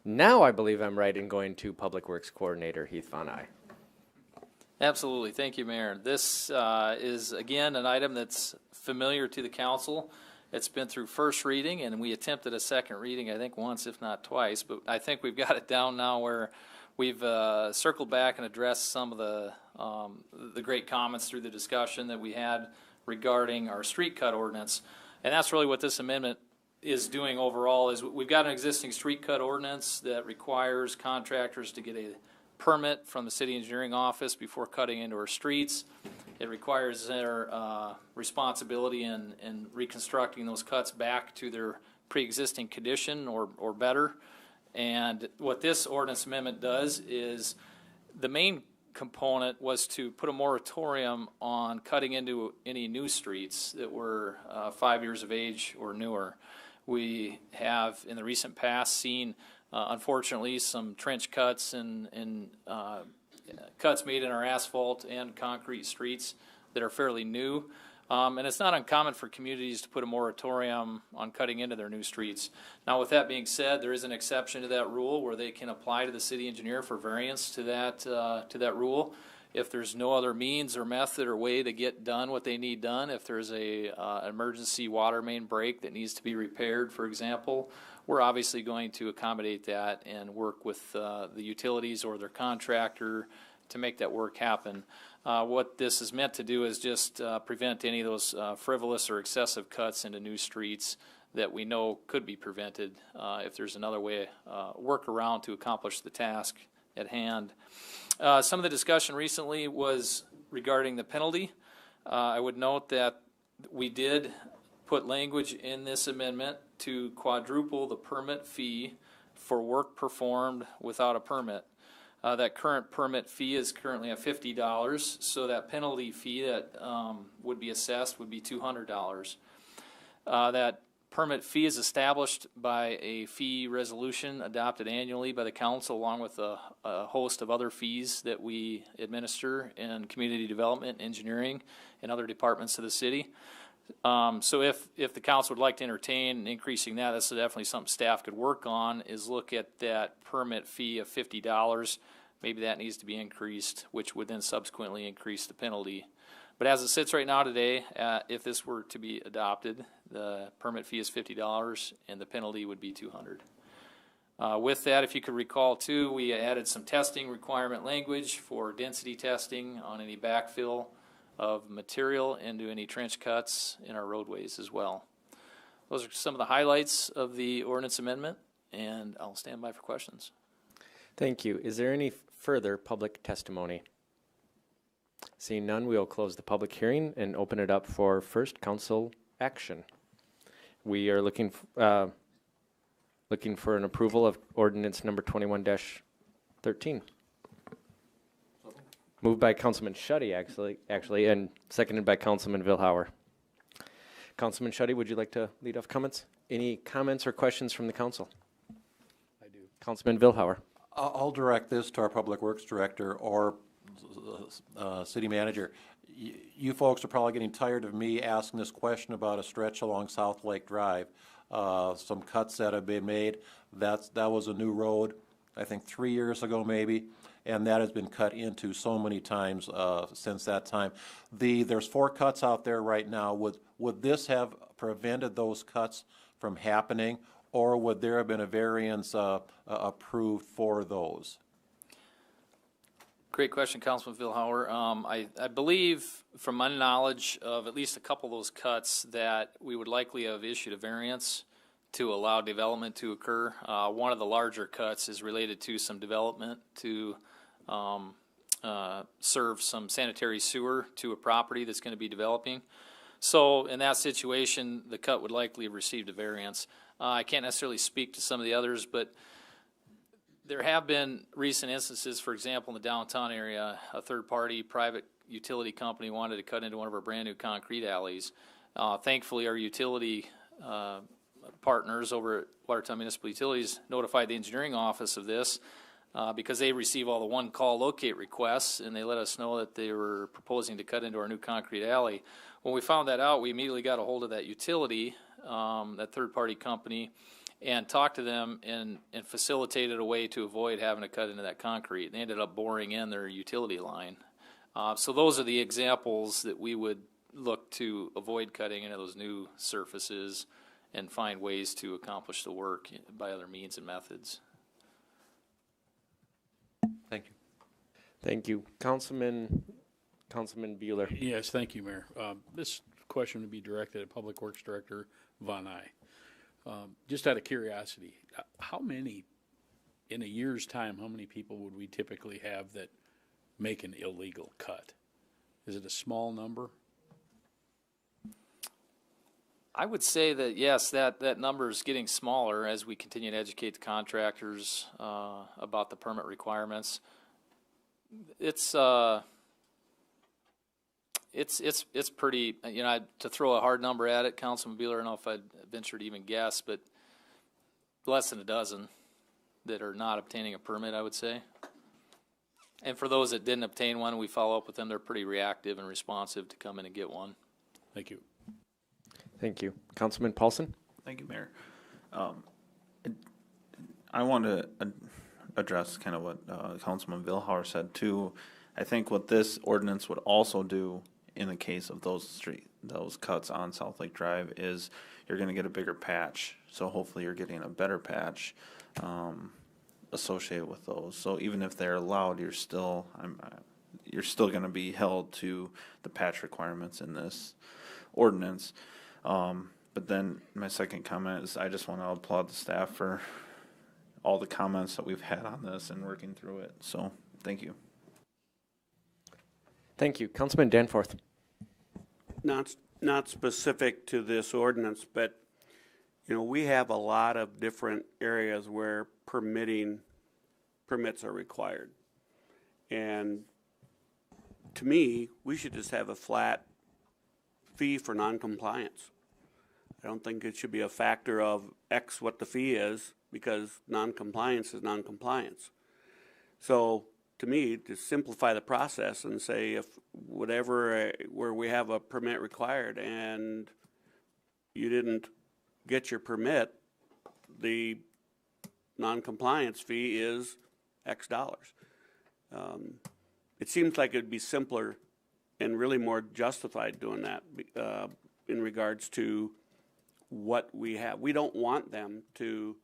Now I believe I'm right in going to Public Works Coordinator Heath Von Eye. Absolutely. Thank you, Mayor. This is, again, an item that's familiar to the council. It's been through first reading, and we attempted a second reading, I think, once, if not twice. But I think we've got it down now where we've circled back and addressed some of the great comments through the discussion that we had regarding our street cut ordinance. And that's really what this amendment is doing overall, is we've got an existing street cut ordinance that requires contractors to get a permit from the city engineering office before cutting into our streets. It requires their responsibility in reconstructing those cuts back to their pre-existing condition or better. And what this ordinance amendment does is the main component was to put a moratorium on cutting into any new streets that were 5 years of age or newer. We have in the recent past seen unfortunately some trench cuts and cuts made in our asphalt and concrete streets that are fairly new. And it's not uncommon for communities to put a moratorium on cutting into their new streets. Now, with that being said, there is an exception to that rule where they can apply to the city engineer for variance to that rule. If there's no other means or method or way to get done what they need done, if there's a emergency water main break that needs to be repaired, for example, we're obviously going to accommodate that and work with the utilities or their contractor to make that work happen. What this is meant to do is just prevent any of those frivolous or excessive cuts into new streets that we know could be prevented if there's another way, workaround to accomplish the task at hand. Some of the discussion recently was regarding the penalty. I would note that we did put language in this amendment to quadruple the permit fee for work performed without a permit. That current permit fee is currently at $50, so that penalty fee that would be assessed would be $200. That permit fee is established by a fee resolution adopted annually by the council, along with a host of other fees that we administer in community development, engineering, and other departments of the city. So if the council would like to entertain increasing that, that's definitely something staff could work on, is look at that permit fee of $50. Maybe that needs to be increased, which would then subsequently increase the penalty. But as it sits right now today, if this were to be adopted, the permit fee is $50 and the penalty would be $200. With that, if you could recall too, we added some testing requirement language for density testing on any backfill of material into any trench cuts in our roadways as well. Those are some of the highlights of the ordinance amendment, and I'll stand by for questions. Thank you. Is there any further public testimony? Seeing none, we will close the public hearing and open it up for first council action. We are looking for an approval of ordinance number 21-13. Moved by Councilman Schutte, actually, and seconded by Councilman Vilhauer. Councilman Schutte, would you like to lead off comments? Any comments or questions from the council? I do. Councilman Vilhauer. I'll direct this to our Public Works Director or City Manager. You folks are probably getting tired of me asking this question about a stretch along South Lake Drive. Some cuts that have been made. That was a new road, I think 3 years ago maybe, and that has been cut into so many times since that time. There's 4 cuts out there right now. Would this have prevented those cuts from happening, or would there have been a variance approved for those? Great question, Councilman Vilhauer. I believe, from my knowledge of at least a couple of those cuts, that we would likely have issued a variance to allow development to occur. One of the larger cuts is related to some development to serve some sanitary sewer to a property that's going to be developing. So in that situation, the cut would likely have received a variance. I can't necessarily speak to some of the others, but there have been recent instances, for example, in the downtown area, a third-party private utility company wanted to cut into one of our brand-new concrete alleys. Thankfully, our utility partners over at Watertown Municipal Utilities notified the engineering office of this because they receive all the one-call locate requests, and they let us know that they were proposing to cut into our new concrete alley. When we found that out, we immediately got a hold of that utility, that third-party company, and talked to them and facilitated a way to avoid having to cut into that concrete. They ended up boring in their utility line. So those are the examples that we would look to avoid cutting into those new surfaces and find ways to accomplish the work by other means and methods. Thank you. Thank you. Councilman Bueller. Yes, thank you, Mayor. This question would be directed at Public Works Director Von Eye. Just out of curiosity, how many, in a year's time, how many people would we typically have that make an illegal cut? Is it a small number? I would say that, yes, that number is getting smaller as we continue to educate the contractors about the permit requirements. It's pretty, to throw a hard number at it, Councilman Bueller, I don't know if I'd venture to even guess, but less than a dozen that are not obtaining a permit, I would say. And for those that didn't obtain one, we follow up with them. They're pretty reactive and responsive to come in and get one. Thank you. Thank you. Councilman Paulson? Thank you, Mayor. I want to address kind of what Councilman Vilhauer said too. I think what this ordinance would also do in the case of those cuts on South Lake Drive is you're going to get a bigger patch. So hopefully you're getting a better patch associated with those. So even if they're allowed, you're still going to be held to the patch requirements in this ordinance. But then my second comment is I just want to applaud the staff for all the comments that we've had on this and working through it. So thank you. Thank you. Councilman Danforth. Not specific to this ordinance, but we have a lot of different areas where permits are required. And to me, we should just have a flat fee for noncompliance. I don't think it should be a factor of X what the fee is, because noncompliance is noncompliance. So to me, to simplify the process and say if where we have a permit required and you didn't get your permit, the noncompliance fee is X dollars. It seems like it'd be simpler and really more justified doing that in regards to what we have. We don't want them to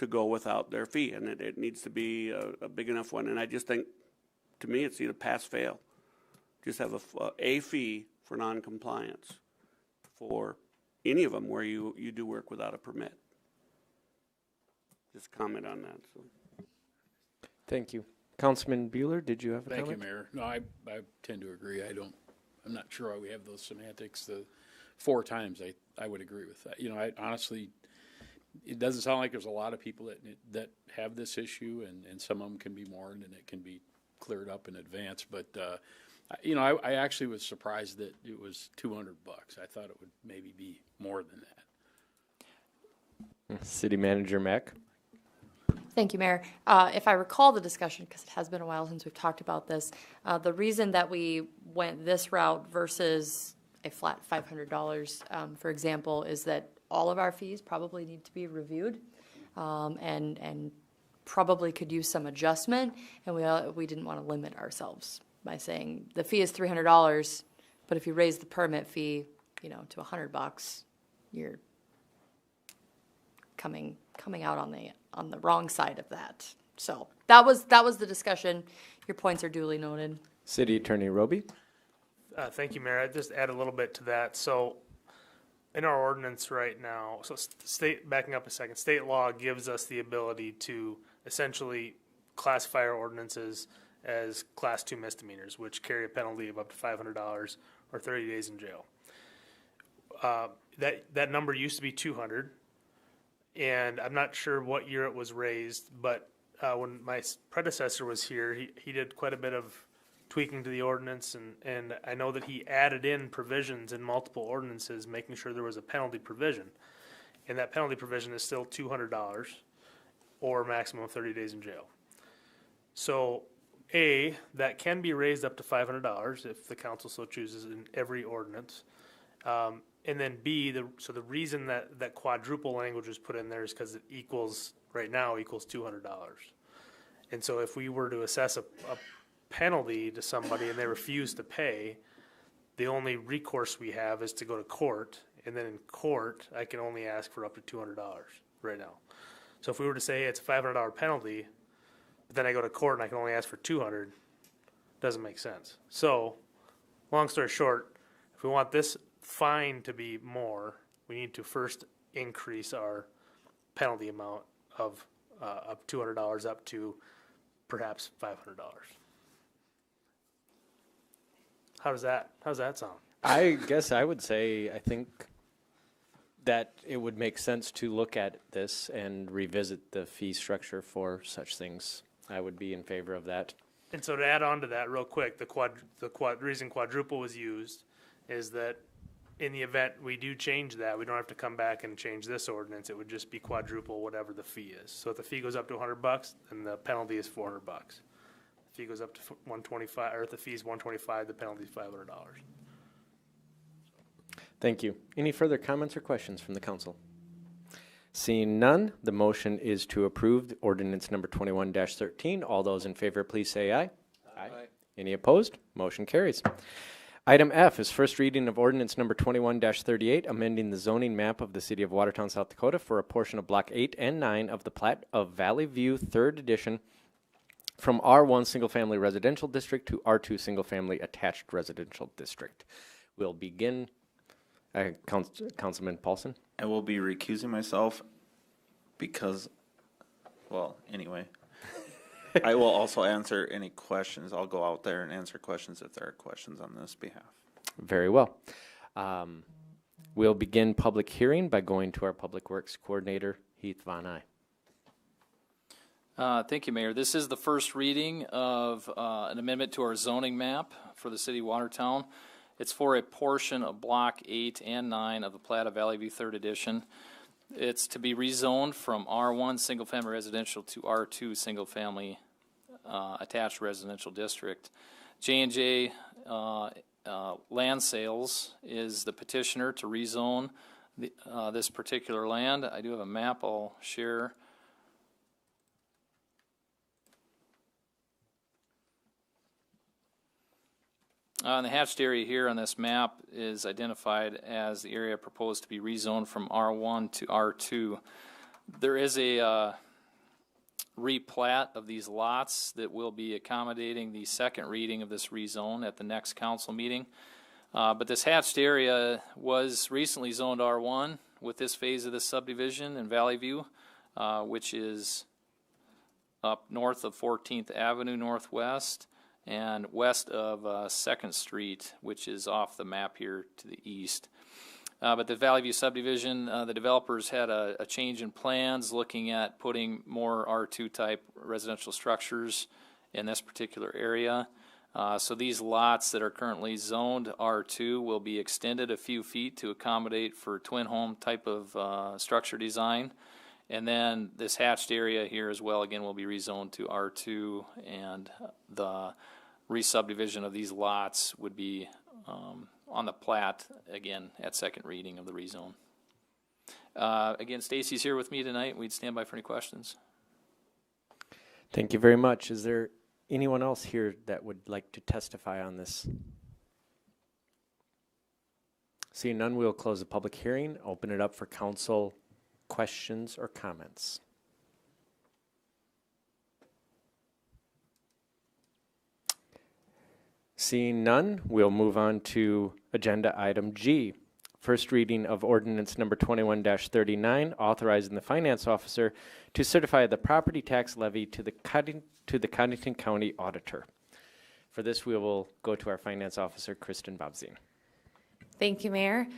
go without their fee, and it needs to be a big enough one. And I just think, to me, it's either pass fail. Just have a fee for noncompliance for any of them where you do work without a permit. just comment on that, so. Thank you. Councilman Bueller, did you have a Thank you, comment? Mayor. No, I tend to agree. I'm not sure why we have those semantics. The 4 times, I would agree with that. You know, I honestly, it doesn't sound like there's a lot of people that have this issue, and some of them can be mourned and it can be cleared up in advance. But, you know, I actually was surprised that it was $200. I thought it would maybe be more than that. City Manager Mack. Thank you, Mayor. If I recall the discussion, because it has been a while since we've talked about this, the reason that we went this route versus a flat $500, for example, is that all of our fees probably need to be reviewed and probably could use some adjustment, and we didn't want to limit ourselves by saying the fee is $300, but if you raise the permit fee, you know, to $100, you're coming out on the wrong side of that. So that was the discussion. Your points are duly noted. City Attorney Roby. Thank you, Mayor. I'd just add a little bit to that. So in our ordinance right now, so backing up a second, state law gives us the ability to essentially classify our ordinances as class 2 misdemeanors, which carry a penalty of up to $500 or 30 days in jail. That number used to be 200, and I'm not sure what year it was raised, but when my predecessor was here, he did quite a bit of tweaking to the ordinance, and I know that he added in provisions in multiple ordinances, making sure there was a penalty provision. And that penalty provision is still $200 or maximum of 30 days in jail. So A, that can be raised up to $500 if the council so chooses in every ordinance. And then B, so the reason that quadruple language was put in there is because it right now equals $200. And so if we were to assess a penalty to somebody and they refuse to pay, the only recourse we have is to go to court, and then in court I can only ask for up to $200 right now. So if we were to say it's a $500 penalty, but then I go to court and I can only ask for $200, doesn't make sense. So long story short, if we want this fine to be more, we need to first increase our penalty amount of $200 up to perhaps $500. How's that sound? I guess I would say I think that it would make sense to look at this and revisit the fee structure for such things. I would be in favor of that. And so to add on to that real quick, the reason quadruple was used is that in the event we do change that, we don't have to come back and change this ordinance. It would just be quadruple whatever the fee is. So if the fee goes up to $100, then the penalty is $400. If the fee goes up to $125, or if the fee is $125, the penalty is $500. Thank you. Any further comments or questions from the council? Seeing none, the motion is to approve ordinance number 21-13. All those in favor, please say aye. Aye. Any opposed? Motion carries. Item F is first reading of ordinance number 21-38, amending the zoning map of the city of Watertown, South Dakota for a portion of block 8 and 9 of the Platte of Valley View 3rd Edition from R1 Single Family Residential District to R2 Single Family Attached Residential District. We'll begin. Councilman Paulson. I will be recusing myself because, well, anyway. I will also answer any questions. I'll go out there and answer questions if there are questions on this behalf. Very well. We'll begin public hearing by going to our Public Works Coordinator, Heath Von Eye. Thank you, Mayor. This is the first reading of an amendment to our zoning map for the city of Watertown. It's for a portion of Block 8 and 9 of the Platte of Valley View 3rd Edition. It's to be rezoned from R1 Single Family Residential to R2 Single Family Attached Residential District. J&J Land Sales is the petitioner to rezone this particular land. I do have a map I'll share. The hatched area here on this map is identified as the area proposed to be rezoned from R1 to R2. There is a replat of these lots that will be accommodating the second reading of this rezone at the next council meeting. But this hatched area was recently zoned R1 with this phase of the subdivision in Valley View. which is up north of 14th Avenue Northwest and west of 2nd Street, which is off the map here to the east. But the Valley View subdivision, the developers had a change in plans looking at putting more R2 type residential structures in this particular area. So these lots that are currently zoned R2 will be extended a few feet to accommodate for twin home type of structure design. And then this hatched area here as well, again, will be rezoned to R2, and the re-subdivision of these lots would be on the plat, again, at second reading of the rezone. Again, Stacy's here with me tonight. We'd stand by for any questions. Thank you very much. Is there anyone else here that would like to testify on this? Seeing none, we'll close the public hearing, open it up for council questions or comments. Seeing none, we'll move on to agenda item G. First reading of ordinance number 21-39, authorizing the finance officer to certify the property tax levy to the Connington County Auditor. For this, we will go to our finance officer, Kristen Bobzien. Thank you, Mayor.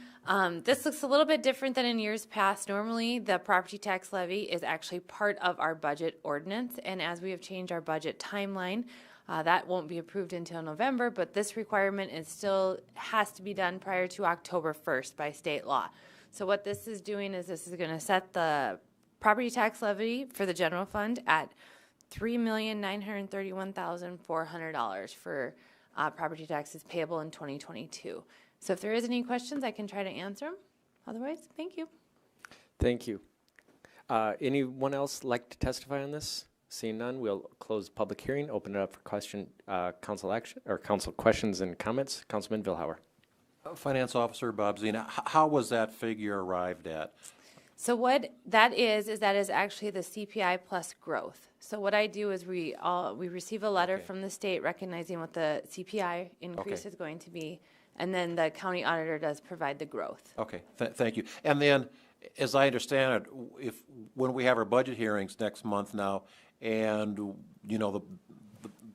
This looks a little bit different than in years past. Normally, the property tax levy is actually part of our budget ordinance, and as we have changed our budget timeline, that won't be approved until November, but this requirement is still has to be done prior to October 1st by state law. So what this is doing is this is going to set the property tax levy for the general fund at $3,931,400 for property taxes payable in 2022. So if there is any questions, I can try to answer them. Otherwise, thank you. Thank you. Anyone else like to testify on this? Seeing none, we'll close the public hearing, open it up for council action or council questions and comments. Councilman Vilhauer. Finance Officer Bobzien, how was that figure arrived at? So what that is actually the CPI plus growth. So what I do is we receive a letter from the state recognizing what the CPI increase is going to be, and then the county auditor does provide the growth. Okay, thank you. And then, as I understand it, when we have our budget hearings next month now, and you know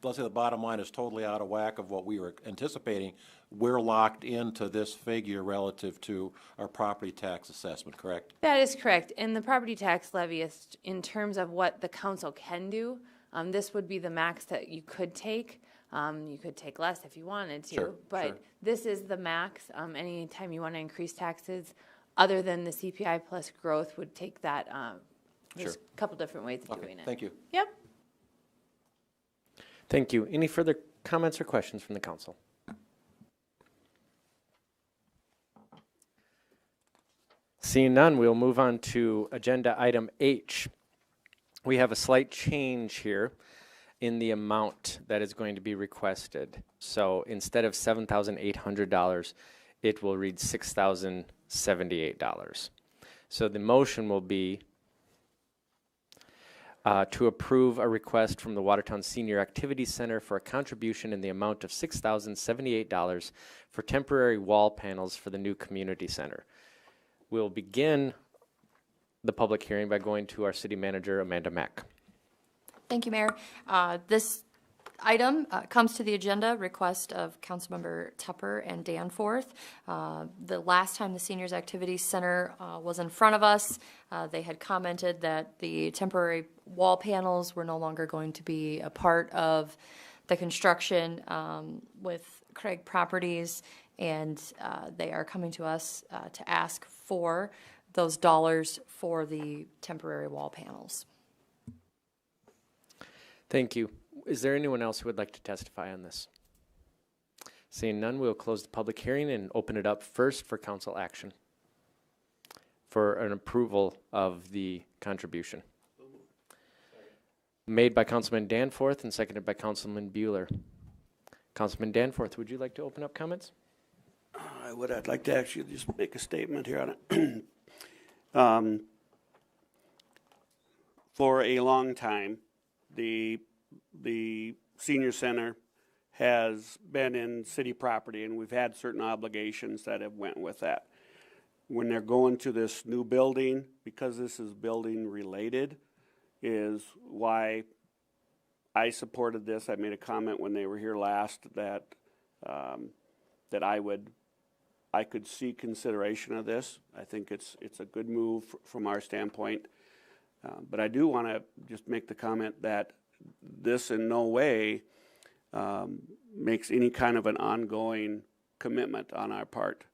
let's say the bottom line is totally out of whack of what we were anticipating, we're locked into this figure relative to our property tax assessment, correct? That is correct. And the property tax levy is in terms of what the council can do. This would be the max that you could take. You could take less if you wanted to, but this is the max. Anytime you want to increase taxes, other than the CPI plus growth, would take that. There's a couple different ways of doing it. Thank you. Yep. Thank you. Any further comments or questions from the council? Seeing none, we'll move on to agenda item H. We have a slight change here in the amount that is going to be requested. So instead of $7,800, it will read $6,078. So the motion will be to approve a request from the Watertown Senior Activity Center for a contribution in the amount of $6,078 for temporary wall panels for the new community center. We'll begin the public hearing by going to our city manager, Amanda Mack. Thank you, Mayor. This item comes to the agenda, request of Councilmember Tupper and Danforth. The last time the Seniors Activities Center was in front of us, they had commented that the temporary wall panels were no longer going to be a part of the construction with Craig Properties, and they are coming to us to ask for those dollars for the temporary wall panels. Thank you. Is there anyone else who would like to testify on this? Seeing none, we'll close the public hearing and open it up first for council action for an approval of the contribution. Made by Councilman Danforth and seconded by Councilman Bueller. Councilman Danforth, would you like to open up comments? I would. I'd like to actually just make a statement here on it. For a long time, the senior center has been in city property, and we've had certain obligations that have went with that. when they're going to this new building, because this is building related, is why I supported this. I made a comment when they were here last that that I could see consideration of this. I think it's a good move from our standpoint. But I do want to just make the comment that this in no way makes any kind of an ongoing commitment on our part.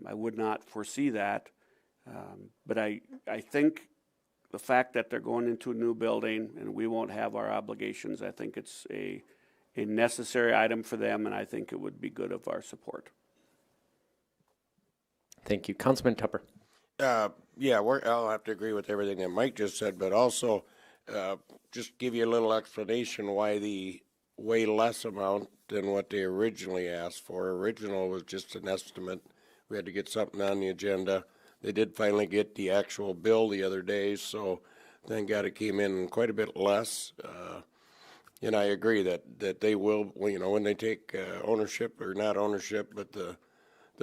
I would not foresee that. But I think the fact that they're going into a new building and we won't have our obligations, I think it's a necessary item for them, and I think it would be good of our support. Thank you. Councilman Tupper. Yeah, I'll have to agree with everything that Mike just said, but also just give you a little explanation why the way less amount than what they originally asked for. Original was just an estimate. We had to get something on the agenda. They did finally get the actual bill the other day, so thank God it came in quite a bit less. And I agree that they will, you know, when they take ownership, or not ownership, but the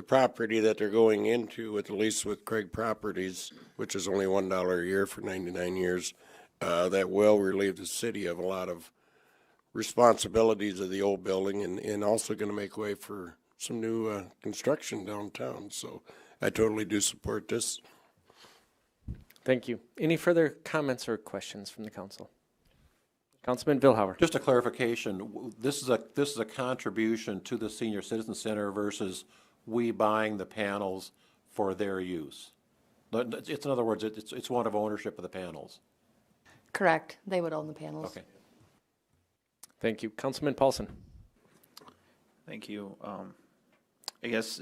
property that they're going into, at least with Craig Properties, which is only $1 a year for 99 years, that will relieve the city of a lot of responsibilities of the old building, and also going to make way for some new construction downtown. So I totally do support this. Thank you. Any further comments or questions from the council? Councilman Vilhauer. Just a clarification, this is a contribution to the Senior Citizen Center versus we buying the panels for their use. It's, in other words, it's one of ownership of the panels. Correct. They would own the panels. Okay. Thank you. Councilman Paulson. Thank you. I guess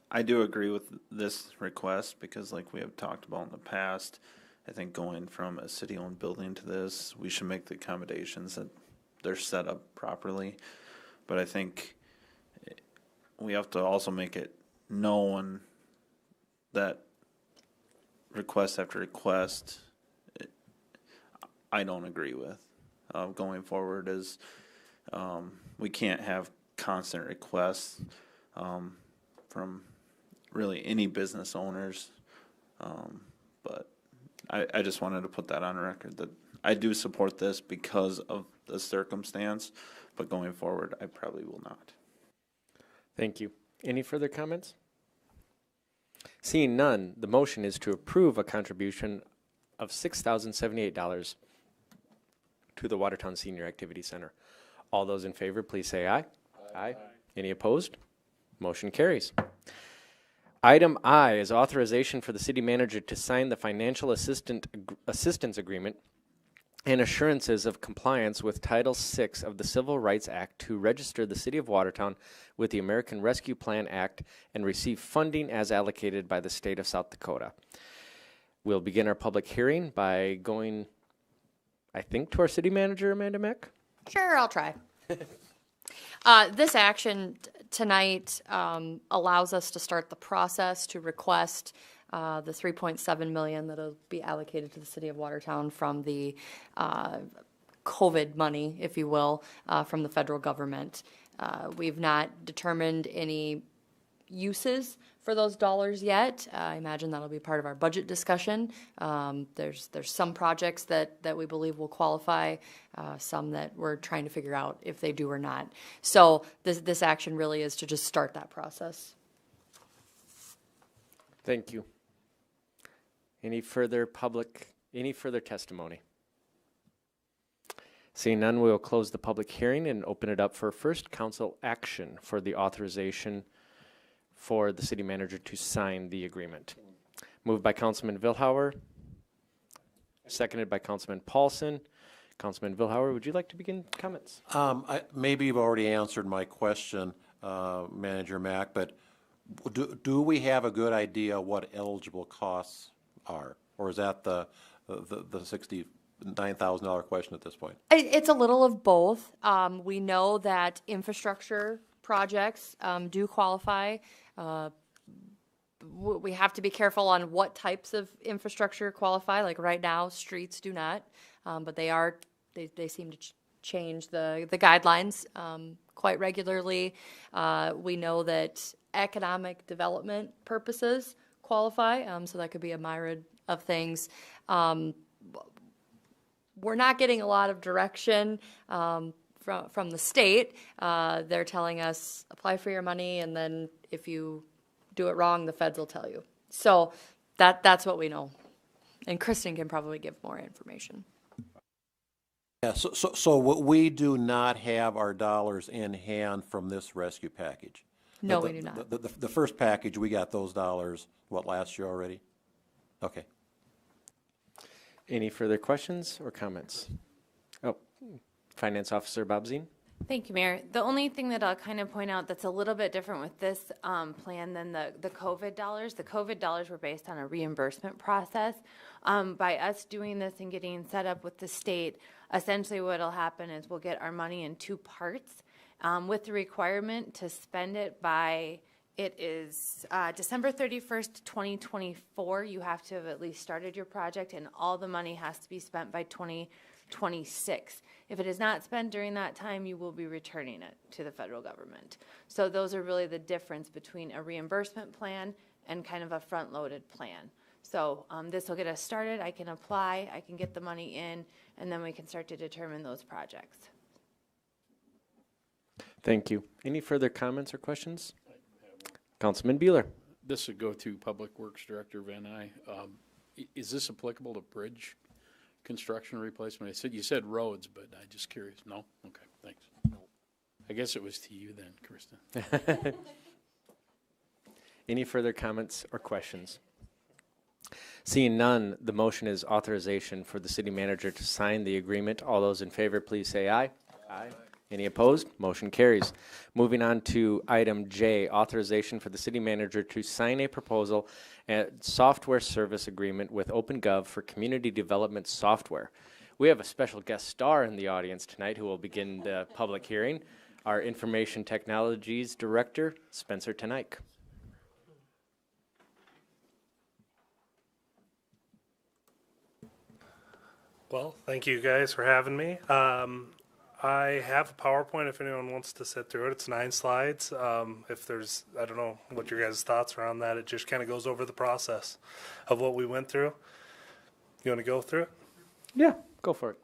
I do agree with this request because, like we have talked about in the past, I think going from a city-owned building to this, we should make the accommodations that they're set up properly. But I think we have to also make it known that request after request, I don't agree with. Going forward is we can't have constant requests from really any business owners. But I just wanted to put that on record that I do support this because of the circumstance, but going forward, I probably will not. Thank you. Any further comments? Seeing none, the motion is to approve a contribution of $6,078 to the Watertown Senior Activity Center. All those in favor, please say aye. Aye. Any opposed? Motion carries. Item I is authorization for the city manager to sign the financial assistance agreement and assurances of compliance with Title VI of the Civil Rights Act to register the City of Watertown with the American Rescue Plan Act and receive funding as allocated by the state of South Dakota. We'll begin our public hearing by going, I think, to our city manager, Amanda Mack. Sure, I'll try. This action tonight allows us to start the process to request the $3.7 million that will be allocated to the city of Watertown from the COVID money, if you will, from the federal government. We've not determined any uses for those dollars yet. I imagine that'll be part of our budget discussion. There's some projects that we believe will qualify, some that we're trying to figure out if they do or not. So this action really is to just start that process. Thank you. Any further testimony? Seeing none, we will close the public hearing and open it up for first council action for the authorization for the city manager to sign the agreement. Moved by Councilman Vilhauer, seconded by Councilman Paulson. Councilman Vilhauer, would you like to begin comments? Maybe you've already answered my question, Manager Mack, but do we have a good idea what eligible costs are? Or is that the $69,000 question at this point? It's a little of both. We know that infrastructure projects do qualify. We have to be careful on what types of infrastructure qualify. Like right now, streets do not, but they seem to change the guidelines quite regularly. We know that economic development purposes qualify. So that could be a myriad of things. We're not getting a lot of direction from the state. They're telling us, apply for your money, and then if you do it wrong, the feds will tell you. So that's what we know. And Kristen can probably give more information. Yeah, so we do not have our dollars in hand from this rescue package? No, we do not. The first package, we got those dollars, what, last year already? Okay. Any further questions or comments? Oh, Finance Officer Bob Zine. Thank you, Mayor. The only thing that I'll kind of point out that's a little bit different with this plan than the COVID dollars, the COVID dollars were based on a reimbursement process. By us doing this and getting set up with the state, essentially what will happen is we'll get our money in two parts with the requirement to spend it by, it is December 31st, 2024. You have to have at least started your project, and all the money has to be spent by 2026. If it is not spent during that time, you will be returning it to the federal government. So those are really the difference between a reimbursement plan and kind of a front-loaded plan. So this will get us started. I can apply, I can get the money in, and then we can start to determine those projects. Thank you. Any further comments or questions? Councilman Bueller. This would go to Public Works Director Van Eye. Is this applicable to bridge construction replacement? You said roads, but I'm just curious. No? Okay, thanks. I guess it was to you then, Kristen. Any further comments or questions? Seeing none, the motion is authorization for the city manager to sign the agreement. All those in favor, please say aye. Aye. Any opposed? Motion carries. Moving on to item J, authorization for the city manager to sign a proposal and software service agreement with OpenGov for community development software. We have a special guest star in the audience tonight who will begin the public hearing, our Information Technologies Director, Spencer Tenike. Well, thank you guys for having me. I have a PowerPoint if anyone wants to sit through it. It's 9 slides. If there's, I don't know what your guys' thoughts are on that. It just kind of goes over the process of what we went through. You want to go through it? Yeah, go for it.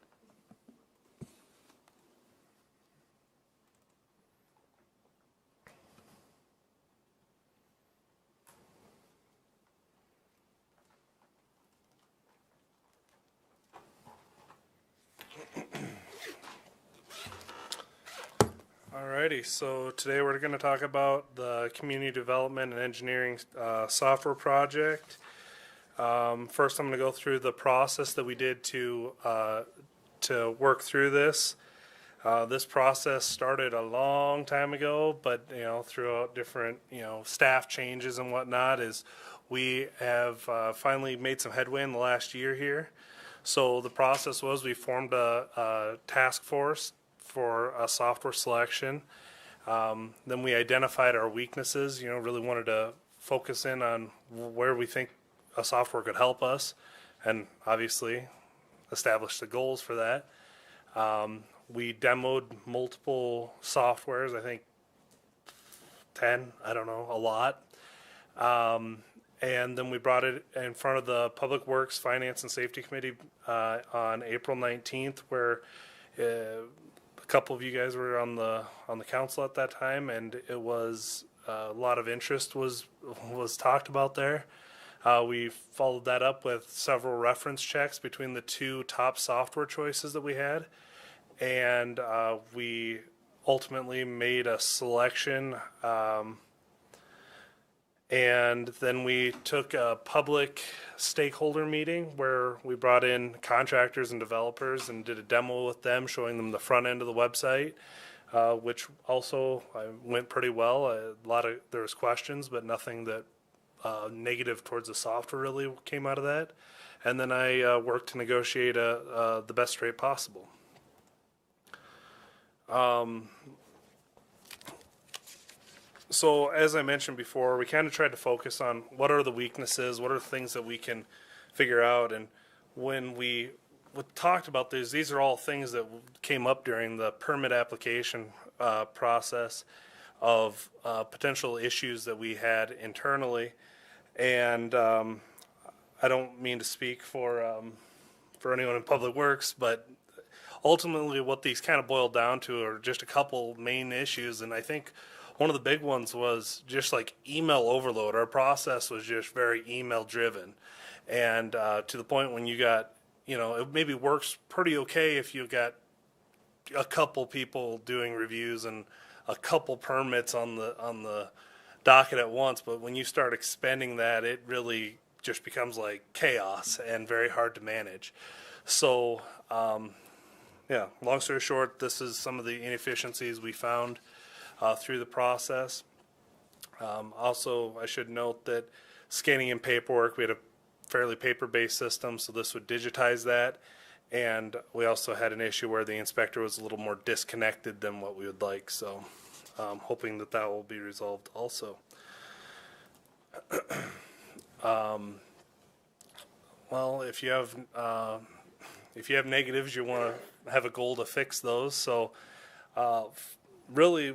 Alrighty, so today we're going to talk about the community development and engineering software project. First, I'm going to go through the process that we did to work through this. This process started a long time ago, but throughout different staff changes and whatnot, is we have finally made some headway in the last year here. So the process was we formed a task force for a software selection. Then we identified our weaknesses, really wanted to focus in on where we think a software could help us, and obviously establish the goals for that. We demoed multiple softwares, I think 10, I don't know, a lot. And then we brought it in front of the Public Works, Finance, and Safety Committee on April 19th, where a couple of you guys were on the council at that time, and it was a lot of interest was talked about there. We followed that up with several reference checks between the two top software choices that we had, and we ultimately made a selection. And then we took a public stakeholder meeting where we brought in contractors and developers and did a demo with them, showing them the front end of the website, which also went pretty well. There was questions, but nothing that negative towards the software really came out of that. And then I worked to negotiate the best rate possible. So as I mentioned before, we kind of tried to focus on what are the weaknesses, what are the things that we can figure out. And when we talked about these are all things that came up during the permit application process. of potential issues that we had internally. And I don't mean to speak for anyone in Public Works, but ultimately what these kind of boil down to are just a couple main issues. And I think one of the big ones was just like email overload. Our process was just very email driven. And to the point when you got, it maybe works pretty okay if you got a couple people doing reviews and a couple permits on the docket at once. But when you start expending that, it really just becomes like chaos and very hard to manage. So, yeah, long story short, this is some of the inefficiencies we found through the process. Also, I should note that scanning in paperwork, we had a fairly paper-based system, so this would digitize that. And we also had an issue where the inspector was a little more disconnected than what we would like. So, hoping that will be resolved also. Well, if you have negatives, you want to have a goal to fix those. So, really,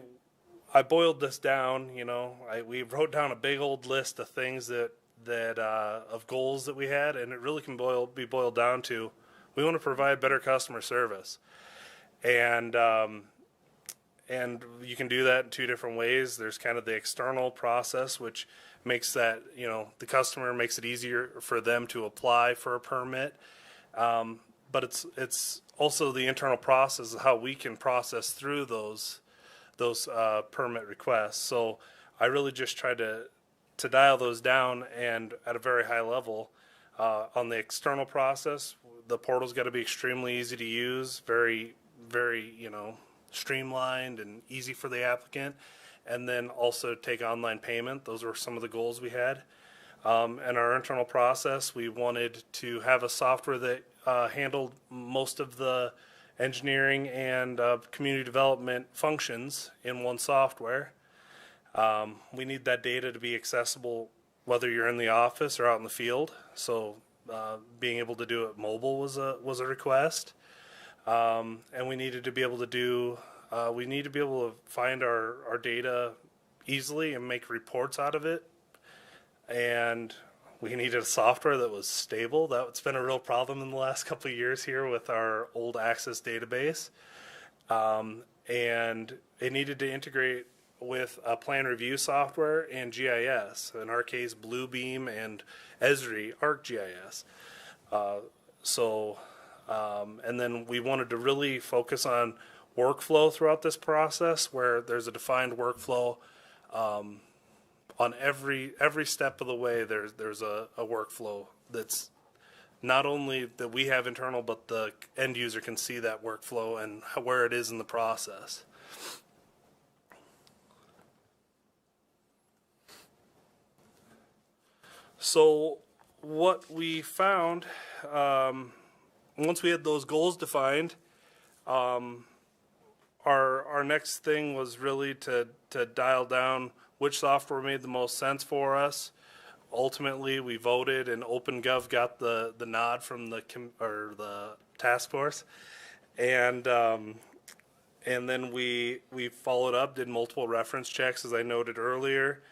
I boiled this down. We wrote down a big old list of things that of goals that we had, and it really can be boiled down to we want to provide better customer service, and you can do that in two different ways. There's kind of the external process, which makes that the customer makes it easier for them to apply for a permit, but it's also the internal process of how we can process through those permit requests. So I really just tried to dial those down, and at a very high level. On the external process, the portal's got to be extremely easy to use, very, very, streamlined and easy for the applicant, and then also take online payment. Those were some of the goals we had. And our internal process, we wanted to have a software that handled most of the engineering and community development functions in one software. We need that data to be accessible whether you're in the office or out in the field. So being able to do it mobile was a request. And we needed to be able to find our data easily and make reports out of it. And we needed a software that was stable. That's been a real problem in the last couple of years here with our old Access database. And it needed to integrate with a plan review software and GIS. In our case, Bluebeam and Esri ArcGIS. And then we wanted to really focus on workflow throughout this process, where there's a defined workflow on every step of the way. There's a workflow that's not only that we have internal, but the end user can see that workflow and where it is in the process. So what we found, once we had those goals defined, our next thing was really to dial down which software made the most sense for us. Ultimately, we voted, and OpenGov got the nod from the task force, and then we followed up, did multiple reference checks, as I noted earlier.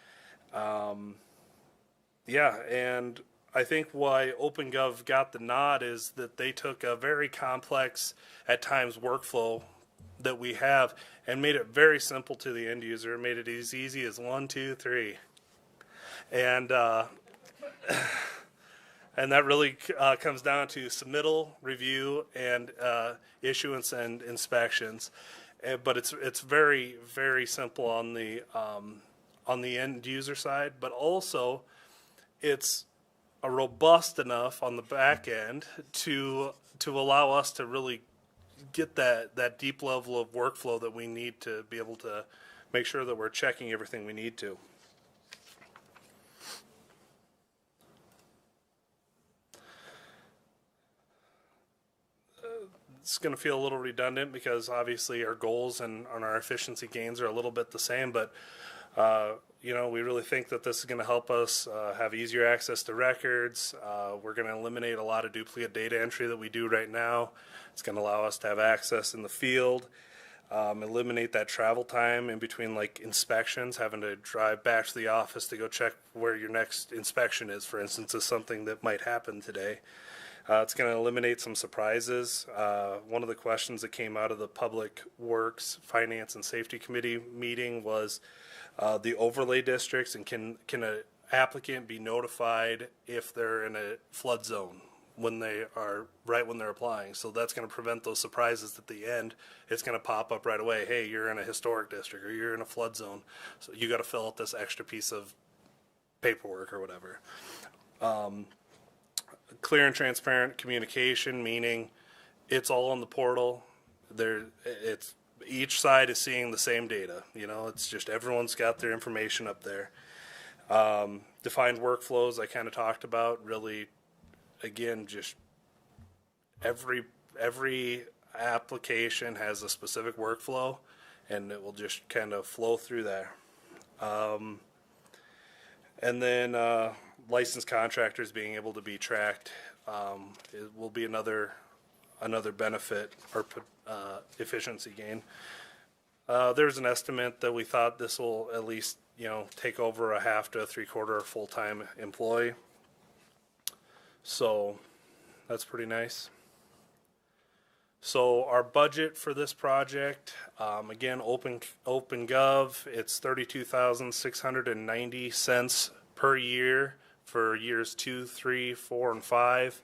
Yeah, and I think why OpenGov got the nod is that they took a very complex, at times, workflow that we have and made it very simple to the end user, made it as easy as 1, 2, 3. And and that really comes down to submittal, review, and issuance and inspections. But it's very, very simple on the end user side, but also it's robust enough on the back end to allow us to really get that deep level of workflow that we need to be able to make sure that we're checking everything we need to. It's going to feel a little redundant because obviously our goals and our efficiency gains are a little bit the same, but we really think that this is going to help us have easier access to records. We're going to eliminate a lot of duplicate data entry that we do right now. It's going to allow us to have access in the field. eliminate that travel time in between like inspections, having to drive back to the office to go check where your next inspection is, for instance, is something that might happen today. It's going to eliminate some surprises. One of the questions that came out of the Public Works, Finance, and Safety Committee meeting was the overlay districts, and can an applicant be notified if they're in a flood zone when they're applying? So that's going to prevent those surprises at the end. It's going to pop up right away. Hey, you're in a historic district or you're in a flood zone, so you got to fill out this extra piece of paperwork or whatever. Clear and transparent communication, meaning it's all on the portal. It's each side is seeing the same data. You know, it's just everyone's got their information up there. Defined workflows, I kind of talked about. Really, again, just every application has a specific workflow, and it will just kind of flow through there. And then licensed contractors being able to be tracked, it will be another benefit or efficiency gain. There's an estimate that we thought this will at least, you know, take over a half to a 3/4 full-time employee. So that's pretty nice. So our budget for this project, again, OpenGov, it's $32,690 per year for years 2, 3, 4, and 5,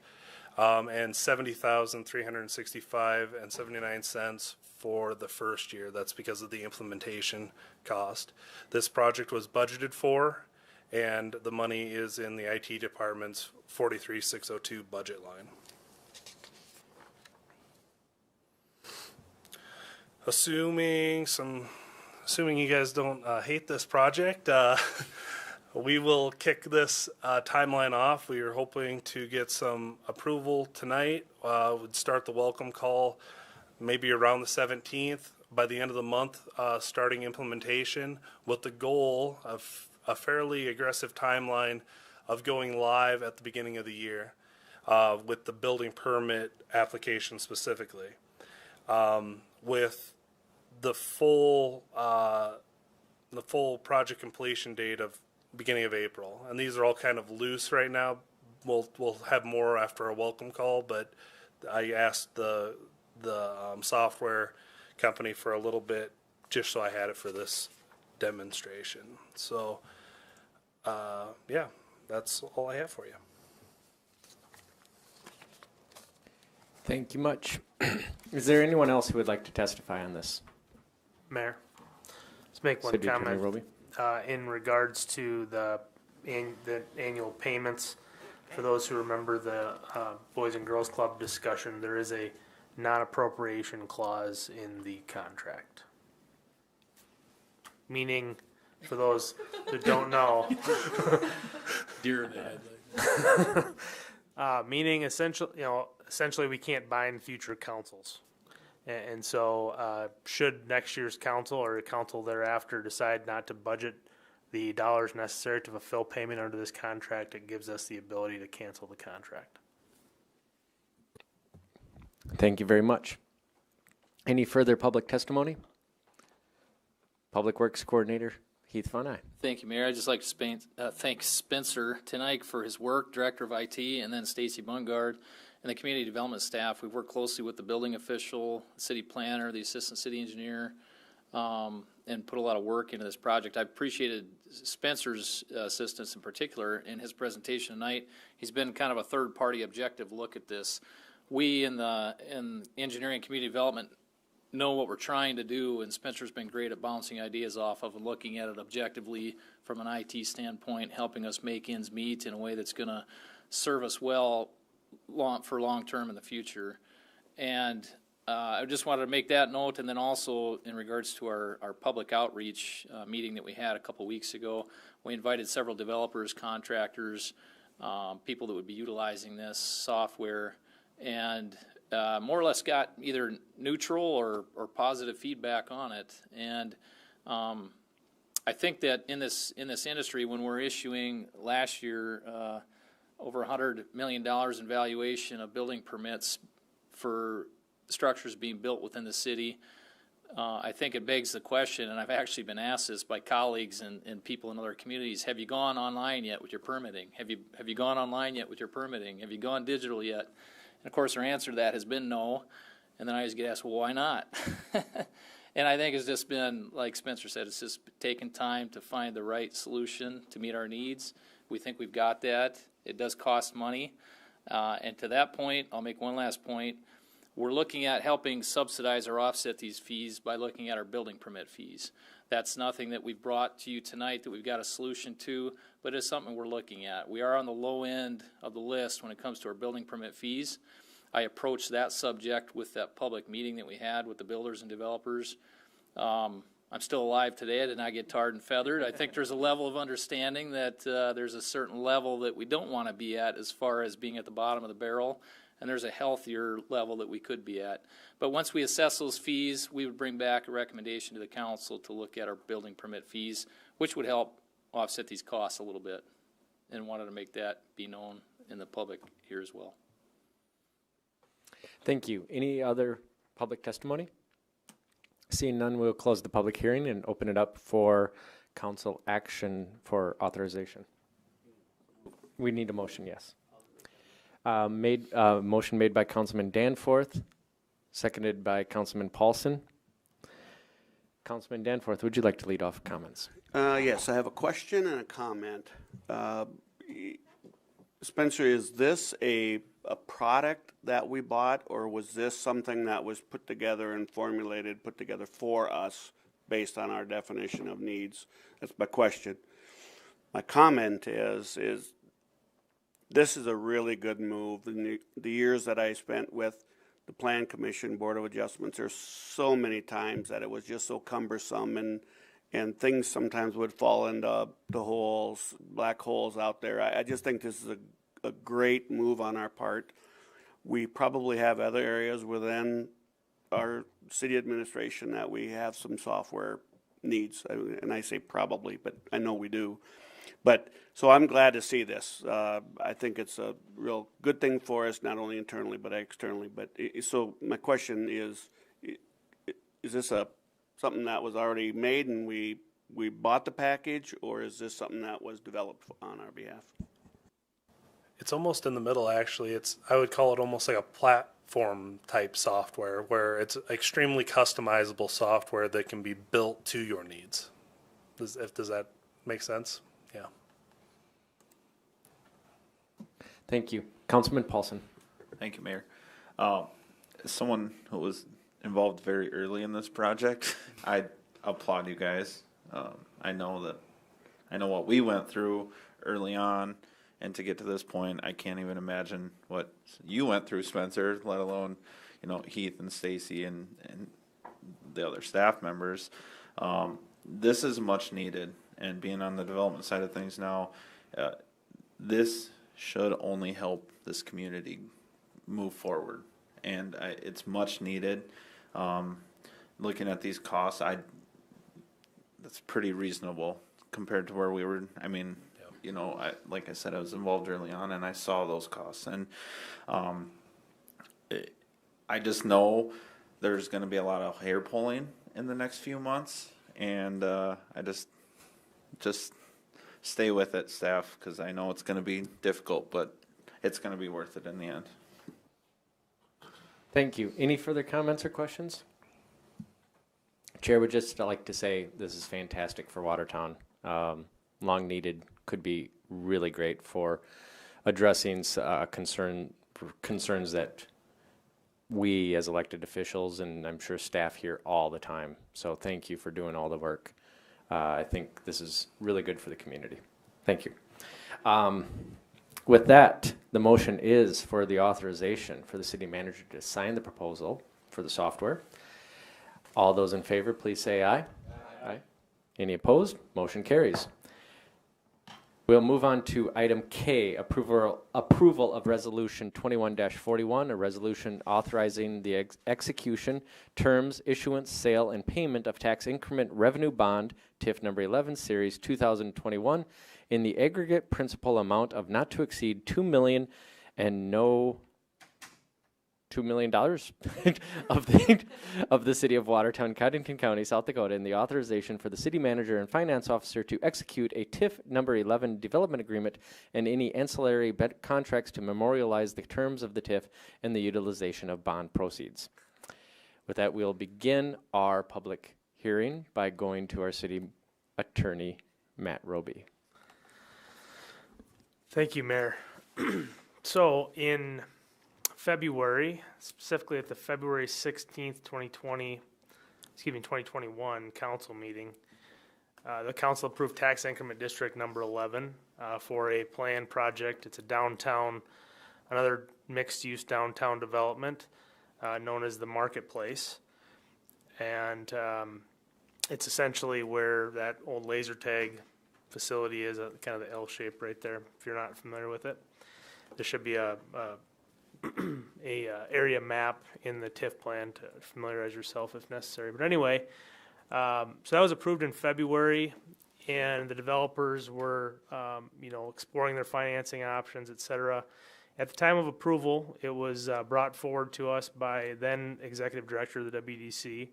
and $70,365.79 for the first year. That's because of the implementation cost. This project was budgeted for, and the money is in the IT department's 43602 budget line. Assuming you guys don't hate this project, we will kick this timeline off. We are hoping to get some approval tonight. We'd start the welcome call maybe around the 17th. By the end of the month, starting implementation with the goal of a fairly aggressive timeline of going live at the beginning of the year with the building permit application specifically. With the full project completion date of beginning of April, and these are all kind of loose right now. We'll have more after a welcome call, but I asked the software company for a little bit just so I had it for this demonstration. So yeah, that's all I have for you. Thank you much. Is there anyone else who would like to testify on this? Mayor, let's make one City Attorney comment Roby? in regards to the annual payments. For those who remember the Boys and Girls Club discussion, there is a non-appropriation clause in the contract. Meaning, for those that don't know, Deer in the headlights. meaning essentially we can't bind future councils. And so should next year's council or a council thereafter decide not to budget the dollars necessary to fulfill payment under this contract, it gives us the ability to cancel the contract. Thank you very much. Any further public testimony? Public Works Coordinator Heath Von Eye. Thank you, Mayor. I'd just like to thank Spencer tonight for his work, Director of IT, and then Stacy Bungard and the community development staff. We've worked closely with the building official, the city planner, the assistant city engineer, and put a lot of work into this project. I appreciated Spencer's assistance in particular in his presentation tonight. He's been kind of a third-party objective look at this. We in engineering community development know what we're trying to do, and Spencer's been great at bouncing ideas off of and looking at it objectively from an IT standpoint, helping us make ends meet in a way that's going to serve us well for long term in the future. And I just wanted to make that note, and then also in regards to our public outreach meeting that we had a couple weeks ago, we invited several developers, contractors, people that would be utilizing this software, and more or less got either neutral or positive feedback on it. And I think that in this industry, when we're issuing last year over $100 million in valuation of building permits for structures being built within the city, I think it begs the question, and I've actually been asked this by colleagues and people in other communities, have you gone online yet with your permitting? Have you gone online yet with your permitting? Have you gone digital yet? And of course, our answer to that has been no. And then I always get asked, well, why not? And I think it's just been, like Spencer said, it's just taken time to find the right solution to meet our needs. We think we've got that. It does cost money. And to that point, I'll make one last point. We're looking at helping subsidize or offset these fees by looking at our building permit fees. That's nothing that we've brought to you tonight that we've got a solution to, but it's something we're looking at. We are on the low end of the list when it comes to our building permit fees. I approached that subject with that public meeting that we had with the builders and developers. I'm still alive today. I did not get tarred and feathered. I think there's a level of understanding that there's a certain level that we don't want to be at as far as being at the bottom of the barrel, and there's a healthier level that we could be at. But once we assess those fees, we would bring back a recommendation to the council to look at our building permit fees, which would help offset these costs a little bit, and wanted to make that be known in the public here as well. Thank you. Any other public testimony? Seeing none, we'll close the public hearing and open it up for council action for authorization. We need a motion, yes. Motion made by Councilman Danforth, seconded by Councilman Paulson. Councilman Danforth, would you like to lead off comments? Yes, I have a question and a comment. Spencer, is this a product that we bought, or was this something that was put together and formulated, put together for us based on our definition of needs? That's my question. My comment is this is a really good move. In the years that I spent with the Plan Commission, Board of Adjustments, there's so many times that it was just so cumbersome, and things sometimes would fall into the holes, black holes out there. I just think this is a great move on our part. We probably have other areas within our city administration that we have some software needs, and I say probably, but I know we do. But so I'm glad to see this. I think it's a real good thing for us, not only internally but externally. But so my question is this something that was already made and we bought the package, or is this something that was developed on our behalf? It's almost in the middle, actually. I would call it almost like a platform type software, where it's extremely customizable software that can be built to your needs. Does that make sense? Yeah. Thank you. Councilman Paulson. Thank you, Mayor. As someone who was involved very early in this project, I applaud you guys. I know what we went through early on. And to get to this point, I can't even imagine what you went through, Spencer, let alone, Heath and Stacy and the other staff members. This is much needed, and being on the development side of things now, this should only help this community move forward, and it's much needed. Looking at these costs, that's pretty reasonable compared to where we were. I mean, like I said, I was involved early on, and I saw those costs, and I just know there's going to be a lot of hair pulling in the next few months, and I just stay with it, staff, because I know it's going to be difficult, but it's going to be worth it in the end. Thank you. Any further comments or questions? Chair would just like to say this is fantastic for Watertown. Long needed, could be really great for addressing concerns that we as elected officials, and I'm sure staff hear all the time. So thank you for doing all the work. I think this is really good for the community. Thank you. With that, the motion is for the authorization for the city manager to sign the proposal for the software. All those in favor, please say aye. Aye. Any opposed? Motion carries. We'll move on to item K, approval of Resolution 21-41, a resolution authorizing the execution, terms, issuance, sale, and payment of tax increment revenue bond, TIF number 11, Series 2021, in the aggregate principal amount of not to exceed $2 million and no $2 million of the city of Watertown, Connington County, South Dakota, and the authorization for the city manager and finance officer to execute a TIF number 11 development agreement and any ancillary contracts to memorialize the terms of the TIF and the utilization of bond proceeds. With that, we'll begin our public hearing by going to our city attorney, Matt Roby. Thank you, Mayor. So in February, specifically at the February 16th, 2021 council meeting, the council approved tax increment district number 11 for a planned project. It's a downtown, another mixed-use downtown development known as the Marketplace. And it's essentially where that old laser tag facility is, kind of the L shape right there, if you're not familiar with it. There should be a area map in the TIF plan to familiarize yourself if necessary. But anyway, so that was approved in February, and the developers were, exploring their financing options, et cetera. At the time of approval, it was brought forward to us by then Executive Director of the WDC,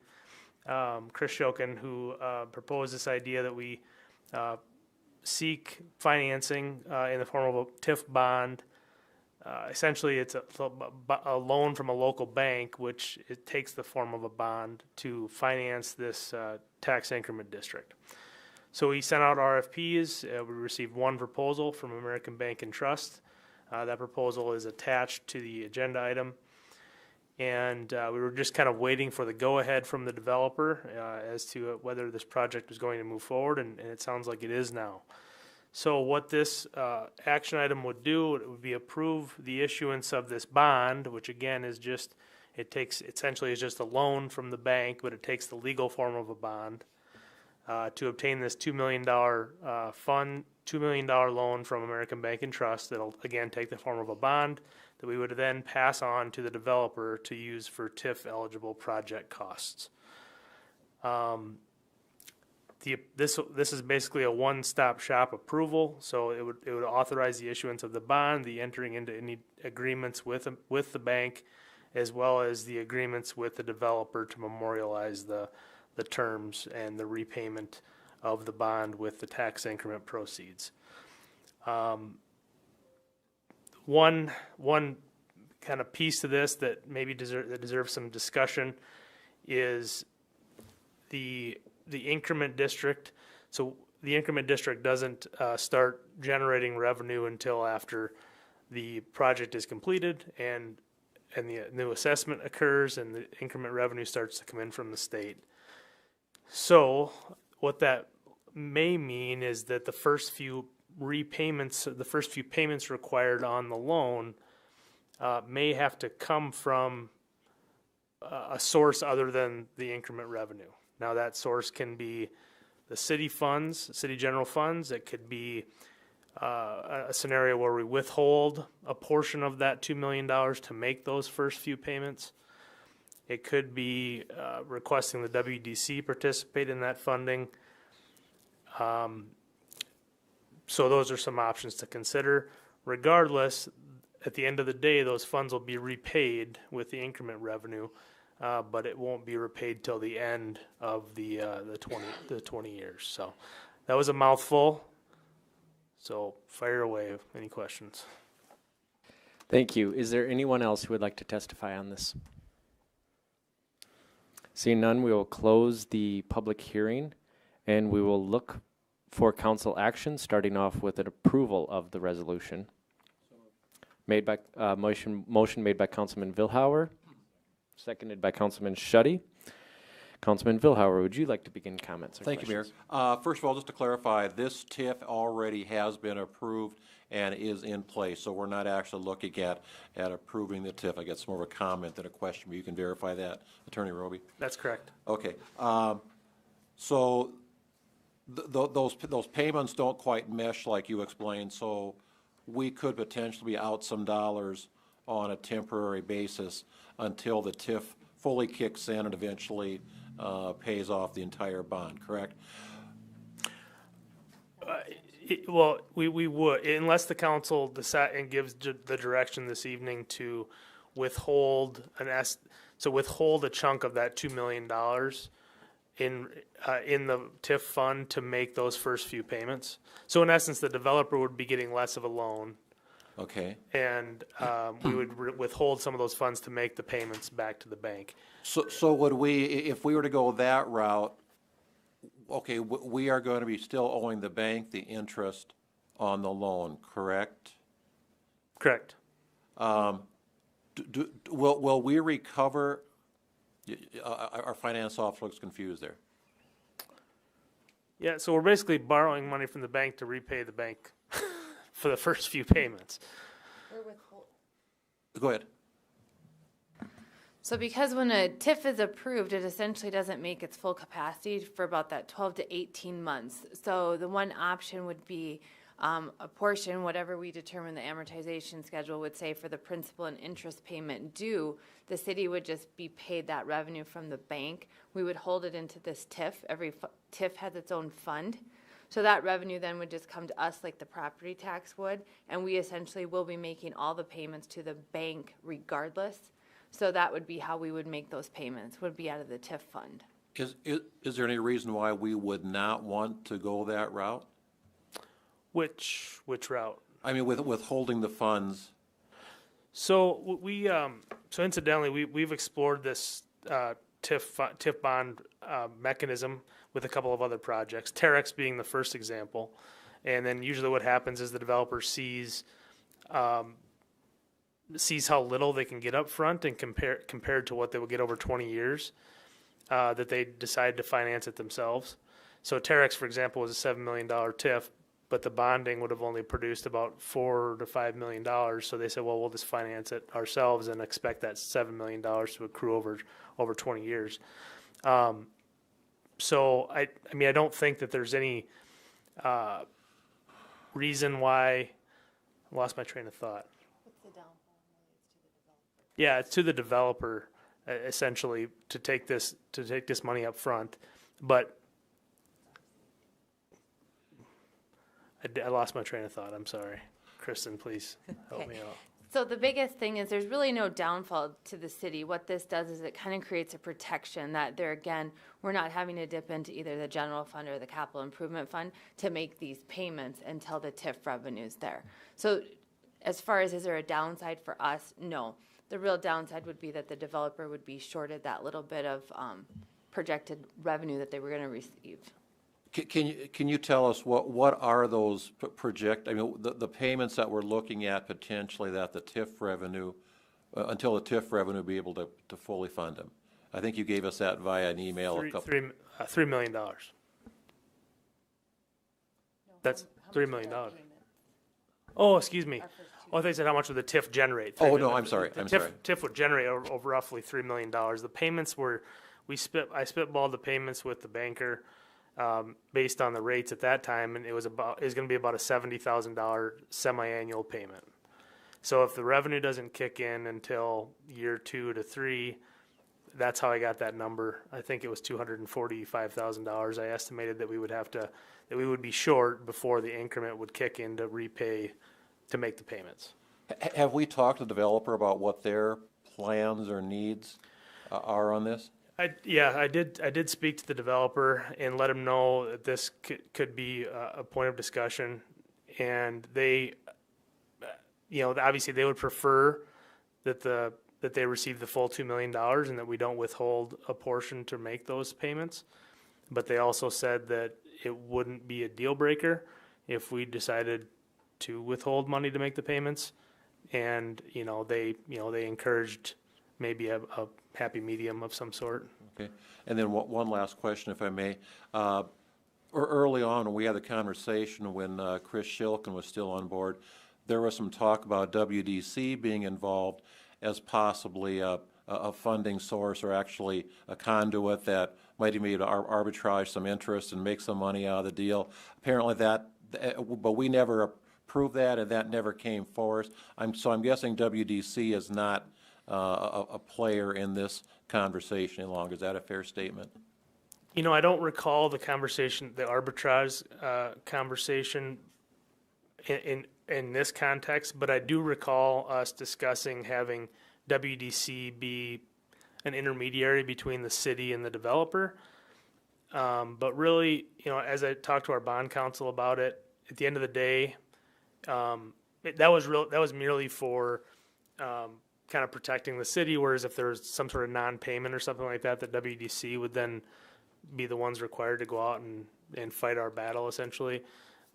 Chris Shokin, who proposed this idea that we seek financing in the form of a TIF bond. Essentially, it's a loan from a local bank, which it takes the form of a bond to finance this tax increment district. So we sent out RFPs. We received one proposal from American Bank and Trust. That proposal is attached to the agenda item. And we were just kind of waiting for the go-ahead from the developer as to whether this project was going to move forward, and it sounds like it is now. So what this action item would do, it would be approve the issuance of this bond, which again is just, essentially is just a loan from the bank, but it takes the legal form of a bond to obtain this $2 million $2 million loan from American Bank and Trust. That'll again take the form of a bond that we would then pass on to the developer to use for TIF eligible project costs. This is basically a one-stop shop approval, so it would authorize the issuance of the bond, the entering into any agreements with the bank, as well as the agreements with the developer to memorialize the terms and the repayment of the bond with the tax increment proceeds. One kind of piece to this that maybe deserves some discussion is the increment district. So the increment district doesn't start generating revenue until after the project is completed and the new assessment occurs and the increment revenue starts to come in from the state. So what that may mean is that the first few payments required on the loan may have to come from a source other than the increment revenue. Now that source can be the city funds, city general funds. It could be a scenario where we withhold a portion of that $2 million to make those first few payments. It could be requesting the WDC participate in that funding. So those are some options to consider. Regardless, at the end of the day, those funds will be repaid with the increment revenue, but it won't be repaid till the end of the 20 years. So that was a mouthful. So fire away. Any questions? Thank you. Is there anyone else who would like to testify on this? Seeing none, we will close the public hearing and we will look for council action, starting off with an approval of the resolution. Made by motion made by Councilman Vilhauer, seconded by Councilman Schutte. Councilman Vilhauer, would you like to begin comments? Thank you, Mayor. First of all, just to clarify, this TIF already has been approved and is in place, so we're not actually looking at approving the TIF. I guess more of a comment than a question, but you can verify that, Attorney Roby? That's correct. Okay. So those payments don't quite mesh like you explained, so we could potentially be out some dollars on a temporary basis until the TIF fully kicks in and eventually pays off the entire bond, correct? Well, we would, unless the council decide and gives the direction this evening to withhold withhold a chunk of that $2 million in the TIF fund to make those first few payments. So in essence, the developer would be getting less of a loan, Okay. and we would withhold some of those funds to make the payments back to the bank. So would we, if we were to go that route, okay, we are going to be still owing the bank the interest on the loan, correct? Correct. Will we recover, our finance officer looks confused there. Yeah, so we're basically borrowing money from the bank to repay the bank for the first few payments. Go ahead. So because when a TIF is approved, it essentially doesn't make its full capacity for about that 12 to 18 months. So the one option would be a portion, whatever we determine the amortization schedule would say for the principal and interest payment due, the city would just be paid that revenue from the bank. We would hold it into this TIF. Every TIF has its own fund. So that revenue then would just come to us like the property tax would, and we essentially will be making all the payments to the bank regardless. So that would be how we would make those payments, would be out of the TIF fund. Is there any reason why we would not want to go that route? Which route? I mean, with withholding the funds. So so incidentally, we've explored this TIF bond mechanism with a couple of other projects, Terex being the first example. And then usually what happens is the developer sees how little they can get up front and compared to what they will get over 20 years, that they decide to finance it themselves. So Terex, for example, was a $7 million TIF, but the bonding would have only produced about $4 to $5 million. So they said, well, we'll just finance it ourselves and expect that $7 million to accrue over 20 years. So I mean, I don't think that there's any reason why. I lost my train of thought. What's the downfall? Yeah, it's to the developer essentially to take this money up front, but I lost my train of thought. I'm sorry. Kristen, please help me out. So the biggest thing is there's really no downfall to the city. What this does is it kind of creates a protection that there again, we're not having to dip into either the general fund or the capital improvement fund to make these payments until the TIF revenue's there. So as far as is there a downside for us? No. The real downside would be that the developer would be shorted that little bit of projected revenue that they were going to receive. Can you tell us what are those project? I mean, the payments that we're looking at potentially that the TIF revenue until the TIF revenue be able to fully fund them. I think you gave us that via an email. $3 million. That's $3 million. Oh, excuse me. Oh, I thought you said how much would the TIF generate? Oh no, I'm sorry. TIF would generate over roughly $3 million. The payments were I spitballed the payments with the banker. Based on the rates at that time, and it was going to be about a $70,000 semi-annual payment. So if the revenue doesn't kick in until year 2 to 3, that's how I got that number. I think it was $245,000. I estimated that we would be short before the increment would kick in to make the payments. Have we talked to the developer about what their plans or needs are on this? I did speak to the developer and let him know that this could be a point of discussion, and they, obviously they would prefer that they receive the full $2 million and that we don't withhold a portion to make those payments. But they also said that it wouldn't be a deal breaker if we decided to withhold money to make the payments, and they encouraged maybe a happy medium of some sort. Okay, and then one last question, if I may. Early on, when we had the conversation when Chris Shilkin was still on board, there was some talk about WDC being involved as possibly a funding source or actually a conduit that might be able to arbitrage some interest and make some money out of the deal. Apparently but we never approved that, and that never came forth. So I'm guessing WDC is not a player in this conversation any longer. Is that a fair statement? I don't recall the conversation, the arbitrage conversation in this context, but I do recall us discussing having WDC be an intermediary between the city and the developer. But really, as I talked to our bond counsel about it, at the end of the day, that was merely for kind of protecting the city. Whereas if there's some sort of non-payment or something like that, the WDC would then be the ones required to go out and fight our battle, essentially.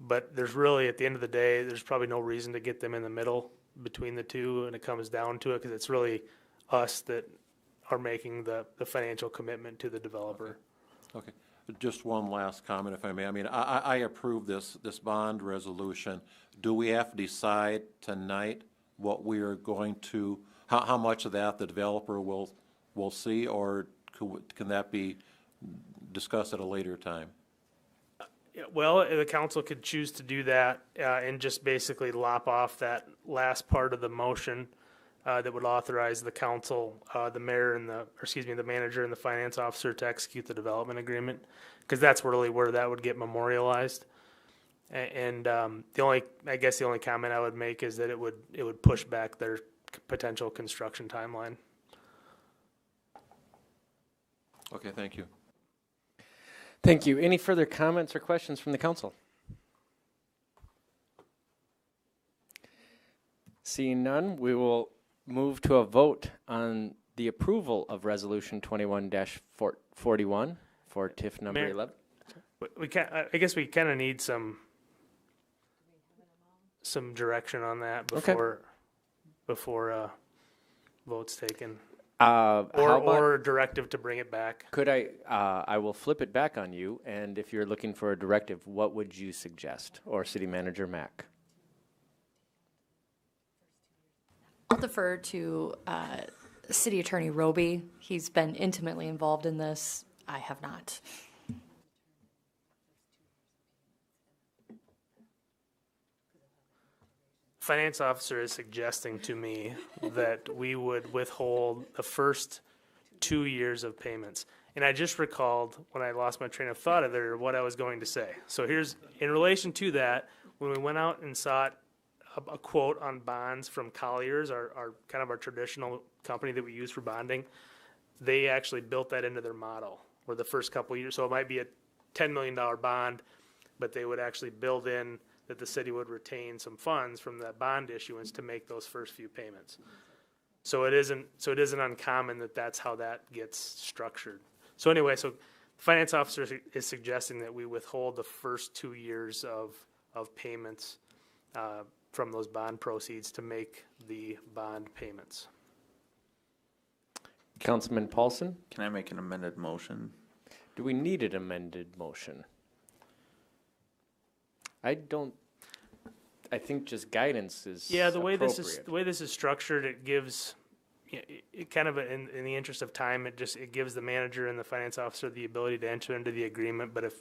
But there's really, at the end of the day, there's probably no reason to get them in the middle between the two, and it comes down to it because it's really us that are making the financial commitment to the developer. Okay, just one last comment, if I may. I mean, I approve this bond resolution. Do we have to decide tonight what we are going to, how much of that the developer will see, or can that be discussed at a later time? Well, the council could choose to do that and just basically lop off that last part of the motion that would authorize the council, the mayor and the manager and the finance officer to execute the development agreement, because that's really where that would get memorialized. And the only comment I would make is that it would push back their potential construction timeline. Okay, thank you. Thank you. Any further comments or questions from the council? Seeing none, we will move to a vote on the approval of Resolution 21-41 for TIF number Mayor, 11. I guess we kind of need some direction on that before votes taken. Or directive to bring it back. Could I will flip it back on you, and if you're looking for a directive, what would you suggest? Or City Manager Mack? I'll defer to City Attorney Roby. He's been intimately involved in this. I have not. Finance officer is suggesting to me that we would withhold the first 2 years of payments. And I just recalled when I lost my train of thought of there what I was going to say. So here's, in relation to that, when we went out and sought a quote on bonds from Colliers, our kind of our traditional company that we use for bonding, they actually built that into their model where the first couple of years, so it might be a $10 million bond, but they would actually build in that the city would retain some funds from that bond issuance to make those first few payments. So it isn't uncommon that that's how that gets structured. So anyway, so the finance officer is suggesting that we withhold the first 2 years of payments from those bond proceeds to make the bond payments. Councilman Paulson? Can I make an amended motion? Do we need an amended motion? I think just guidance is the way appropriate. this is structured, it gives it kind of in the interest of time, it gives the manager and the finance officer the ability to enter into the agreement. But if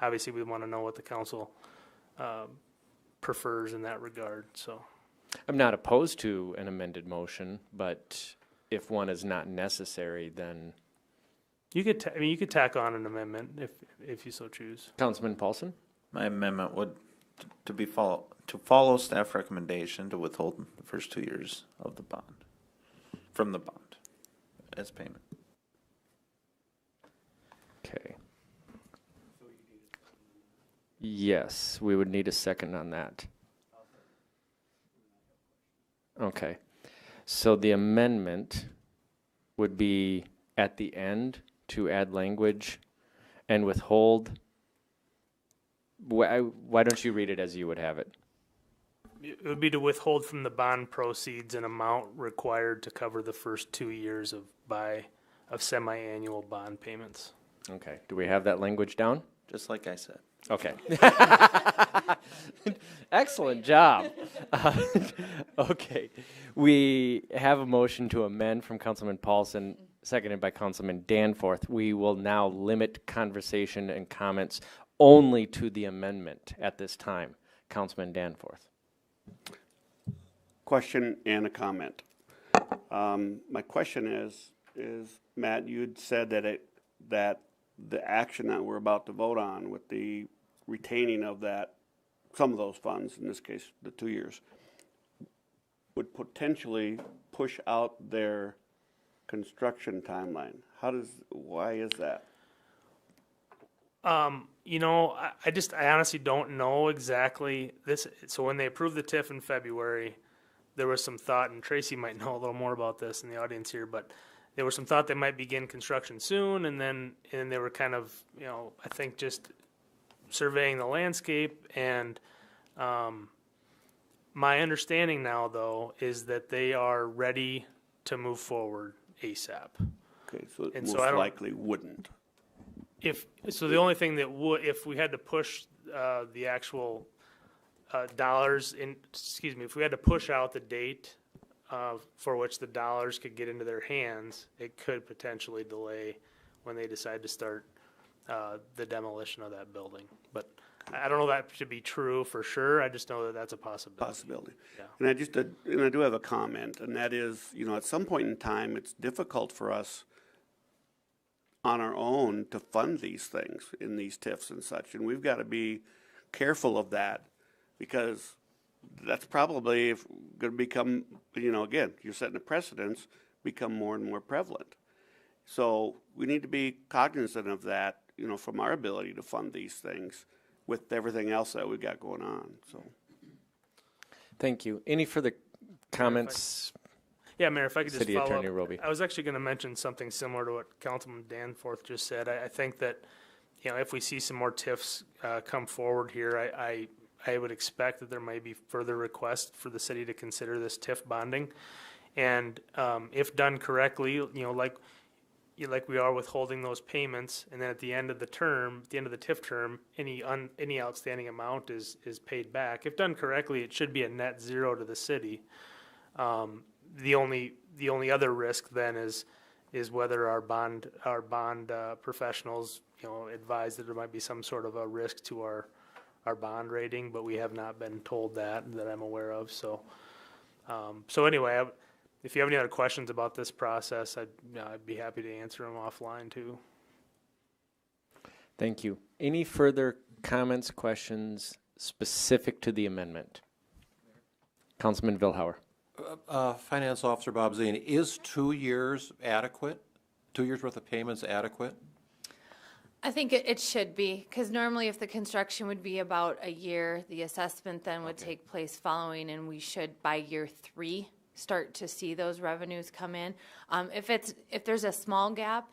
obviously we want to know what the council prefers in that regard. So I'm not opposed to an amended motion, but if one is not necessary, then you could tack on an amendment if you so choose. Councilman Paulson? My amendment would to follow staff recommendation to withhold the first 2 years of the bond from the bond as payment. Okay. Yes, we would need a second on that. Okay. So the amendment would be at the end to add language and withhold. Why don't you read it as you would have it? It would be to withhold from the bond proceeds an amount required to cover the first 2 years of semi-annual bond payments. Okay. Do we have that language down? Just like I said. Okay. Excellent job. Okay. We have a motion to amend from Councilman Paulson, seconded by Councilman Danforth. We will now limit conversation and comments only to the amendment at this time. Councilman Danforth. Question and a comment. My question is Matt, you'd said that the action that we're about to vote on with the retaining of some of those funds, in this case the 2 years, would potentially push out their construction timeline. Why is that? You know, I honestly don't know exactly this. So when they approved the TIF in February, there was some thought, and Tracy might know a little more about this in the audience here, but there was some thought they might begin construction soon, and then they were kind of, you know, I think just surveying the landscape. And my understanding now, though, is that they are ready to move forward ASAP. Okay, so it And most so I don't- likely wouldn't. The only thing that would, if we had to push the actual dollars in, if we had to push out the date for which the dollars could get into their hands, it could potentially delay when they decide to start the demolition of that building. But I don't know that to be true for sure. I just know that that's a possibility. Yeah. And I do have a comment, and that is, you know, at some point in time, it's difficult for us on our own to fund these things in these TIFs and such, and we've got to be careful of that, because that's probably going to become, you know, again, you're setting a precedence, become more and more prevalent. So we need to be cognizant of that, you know, from our ability to fund these things with everything else that we've got going on. So, Thank you. Any further comments? Yeah, Mayor, if I could just City follow Attorney up. Roby. I was actually going to mention something similar to what Councilman Danforth just said. I think that, you know, if we see some more TIFs come forward here, I would expect that there might be further requests for the city to consider this TIF bonding. And if done correctly, you know, like we are withholding those payments, and then at the end of the term, at the end of the TIF term, any outstanding amount is paid back. If done correctly, it should be a net zero to the city. The only other risk then is whether our bond professionals, you know, advise that there might be some sort of a risk to our bond rating, but we have not been told that I'm aware of. So anyway, if you have any other questions about this process, I'd be happy to answer them offline too. Thank you. Any further comments, questions specific to the amendment? Councilman Vilhauer. Finance Officer Bob Zane, is 2 years adequate? 2 years worth of payments adequate? I think it should be, because normally if the construction would be about a year, the assessment then would take place following, and we should, by year 3, start to see those revenues come in. If there's a small gap,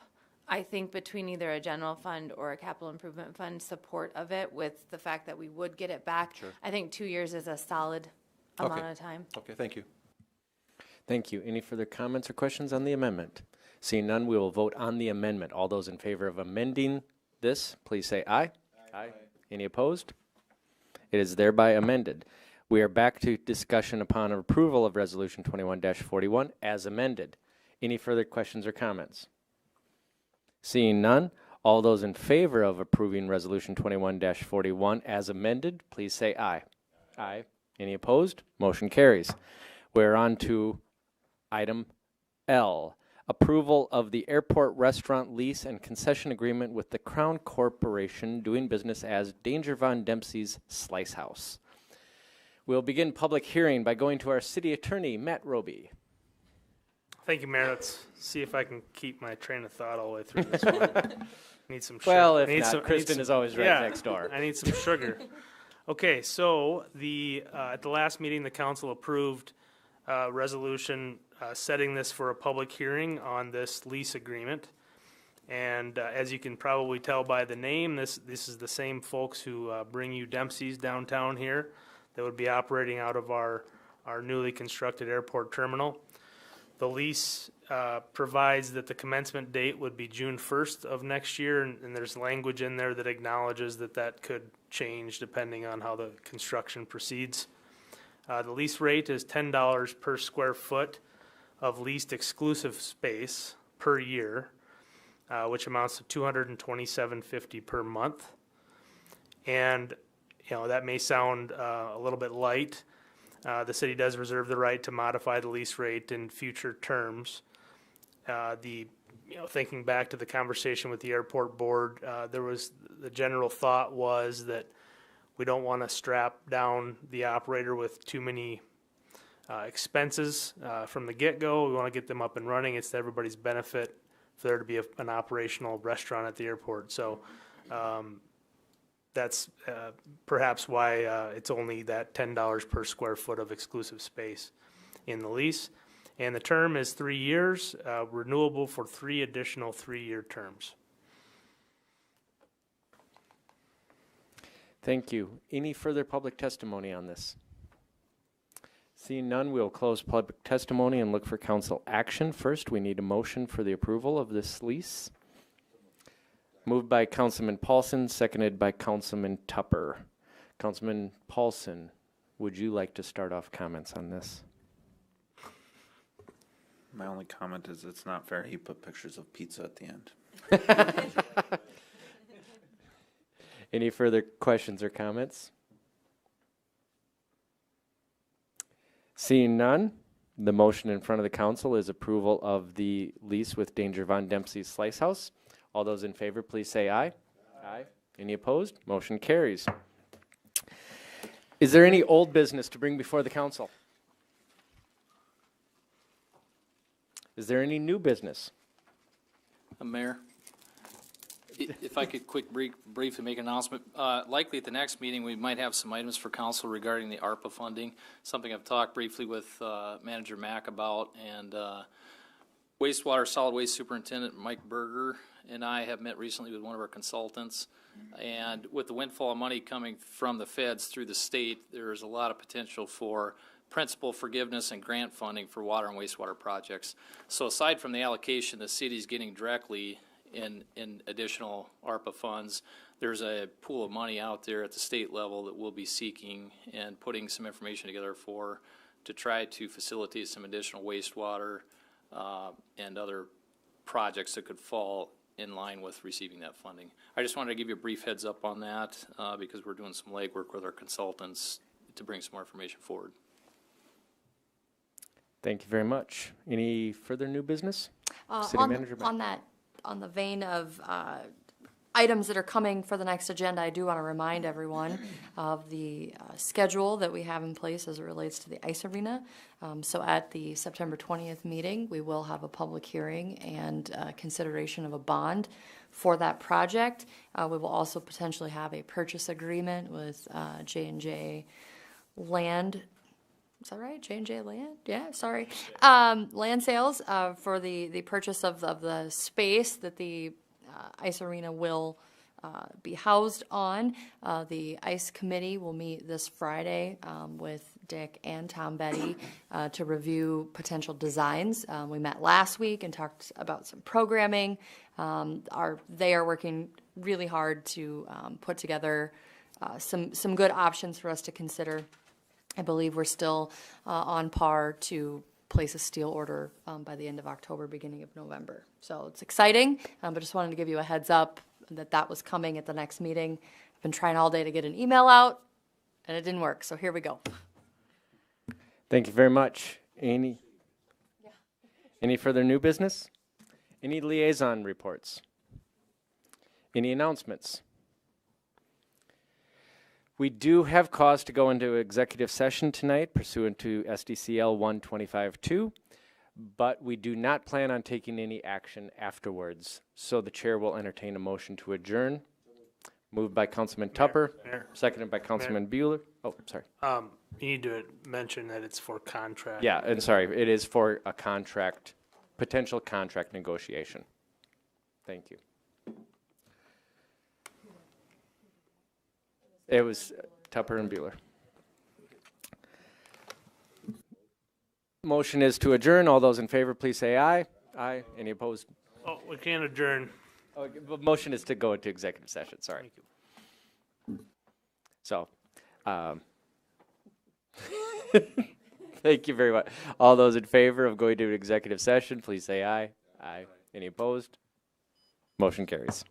I think between either a general fund or a capital improvement fund support of it, with the fact that we would get it back, Sure. I think 2 years is a solid amount of time. Okay, thank you. Thank you. Any further comments or questions on the amendment? Seeing none, we will vote on the amendment. All those in favor of amending this, please say aye. Aye. Any opposed? It is thereby amended. We are back to discussion upon approval of Resolution 21-41 as amended. Any further questions or comments? Seeing none, all those in favor of approving Resolution 21-41 as amended, please say aye. Aye. Any opposed? Motion carries. We're on to item L, approval of the airport restaurant lease and concession agreement with the Crown Corporation doing business as Danger Von Dempsey's Slice House. We'll begin public hearing by going to our city attorney, Matt Roby. Thank you, Mayor. Let's see if I can keep my train of thought all the way through this one. Need some sugar. Well, if not, Kristen is always right Yeah, next door. I need some sugar. Okay, so at the last meeting, the council approved resolution setting this for a public hearing on this lease agreement. And as you can probably tell by the name, this is the same folks who bring you Dempsey's downtown here that would be operating out of our newly constructed airport terminal. The lease provides that the commencement date would be June 1st of next year, and there's language in there that acknowledges that could change depending on how the construction proceeds. The lease rate is $10 per square foot of leased exclusive space per year, which amounts to $227.50 per month. And you know, that may sound a little bit light. The city does reserve the right to modify the lease rate in future terms. Thinking back to the conversation with the airport board, the general thought was that we don't want to strap down the operator with too many expenses from the get-go. We want to get them up and running. It's to everybody's benefit for there to be an operational restaurant at the airport. So that's perhaps why it's only that $10 per square foot of exclusive space in the lease. And the term is 3 years, renewable for 3 additional 3-year terms. Thank you. Any further public testimony on this? Seeing none, we'll close public testimony and look for council action. First, we need a motion for the approval of this lease. Moved by Councilman Paulson, seconded by Councilman Tupper. Councilman Paulson, would you like to start off comments on this? My only comment is it's not fair he put pictures of pizza at the end. Any further questions or comments? Seeing none, the motion in front of the council is approval of the lease with Danger Von Dempsey's Slice House. All those in favor, please say aye. Aye. Any opposed? Motion carries. Is there any old business to bring before the council? Is there any new business? Mayor, if I could briefly make an announcement. Likely at the next meeting, we might have some items for council regarding the ARPA funding, something I've talked briefly with Manager Mack about, and wastewater solid waste superintendent Mike Berger and I have met recently with one of our consultants. And with the windfall of money coming from the feds through the state, there's a lot of potential for principal forgiveness and grant funding for water and wastewater projects. So aside from the allocation the city's getting directly in additional ARPA funds, there's a pool of money out there at the state level that we'll be seeking and putting some information together for to try to facilitate some additional wastewater and other projects that could fall in line with receiving that funding. I just wanted to give you a brief heads up on that because we're doing some legwork with our consultants to bring some more information forward. Thank you very much. Any further new business? City Manager Mack. On the vein of items that are coming for the next agenda, I do want to remind everyone of the schedule that we have in place as it relates to the ice arena. So at the September 20th meeting, we will have a public hearing and consideration of a bond for that project. We will also potentially have a purchase agreement with J&J Land. Is that right? J&J Land? Yeah, sorry. Land sales for the purchase of the space that the ice arena will be housed on. The ice committee will meet this Friday with Dick and Tom Betty to review potential designs. We met last week and talked about some programming. They are working really hard to put together some good options for us to consider. I believe we're still on par to place a steel order by the end of October, beginning of November. So it's exciting, but just wanted to give you a heads up that was coming at the next meeting. I've been trying all day to get an email out, and it didn't work, so here we go. Thank you very much. Any further new business? Any liaison reports? Any announcements? We do have cause to go into executive session tonight pursuant to SDCL 125-2, but we do not plan on taking any action afterwards. So the chair will entertain a motion to adjourn. Moved by Councilman Tupper, seconded by Councilman Bueller. Oh, sorry. You need to mention that it's for contract. Yeah, and sorry, it is for a contract, potential contract negotiation. Thank you. It was Tupper and Bueller. Motion is to adjourn. All those in favor, please say aye. Aye. Any opposed? Oh, we can't adjourn. Okay, motion is to go into executive session. Sorry. Thank you. So, thank you very much. All those in favor of going to an executive session, please say aye. Aye. Any opposed? Motion carries.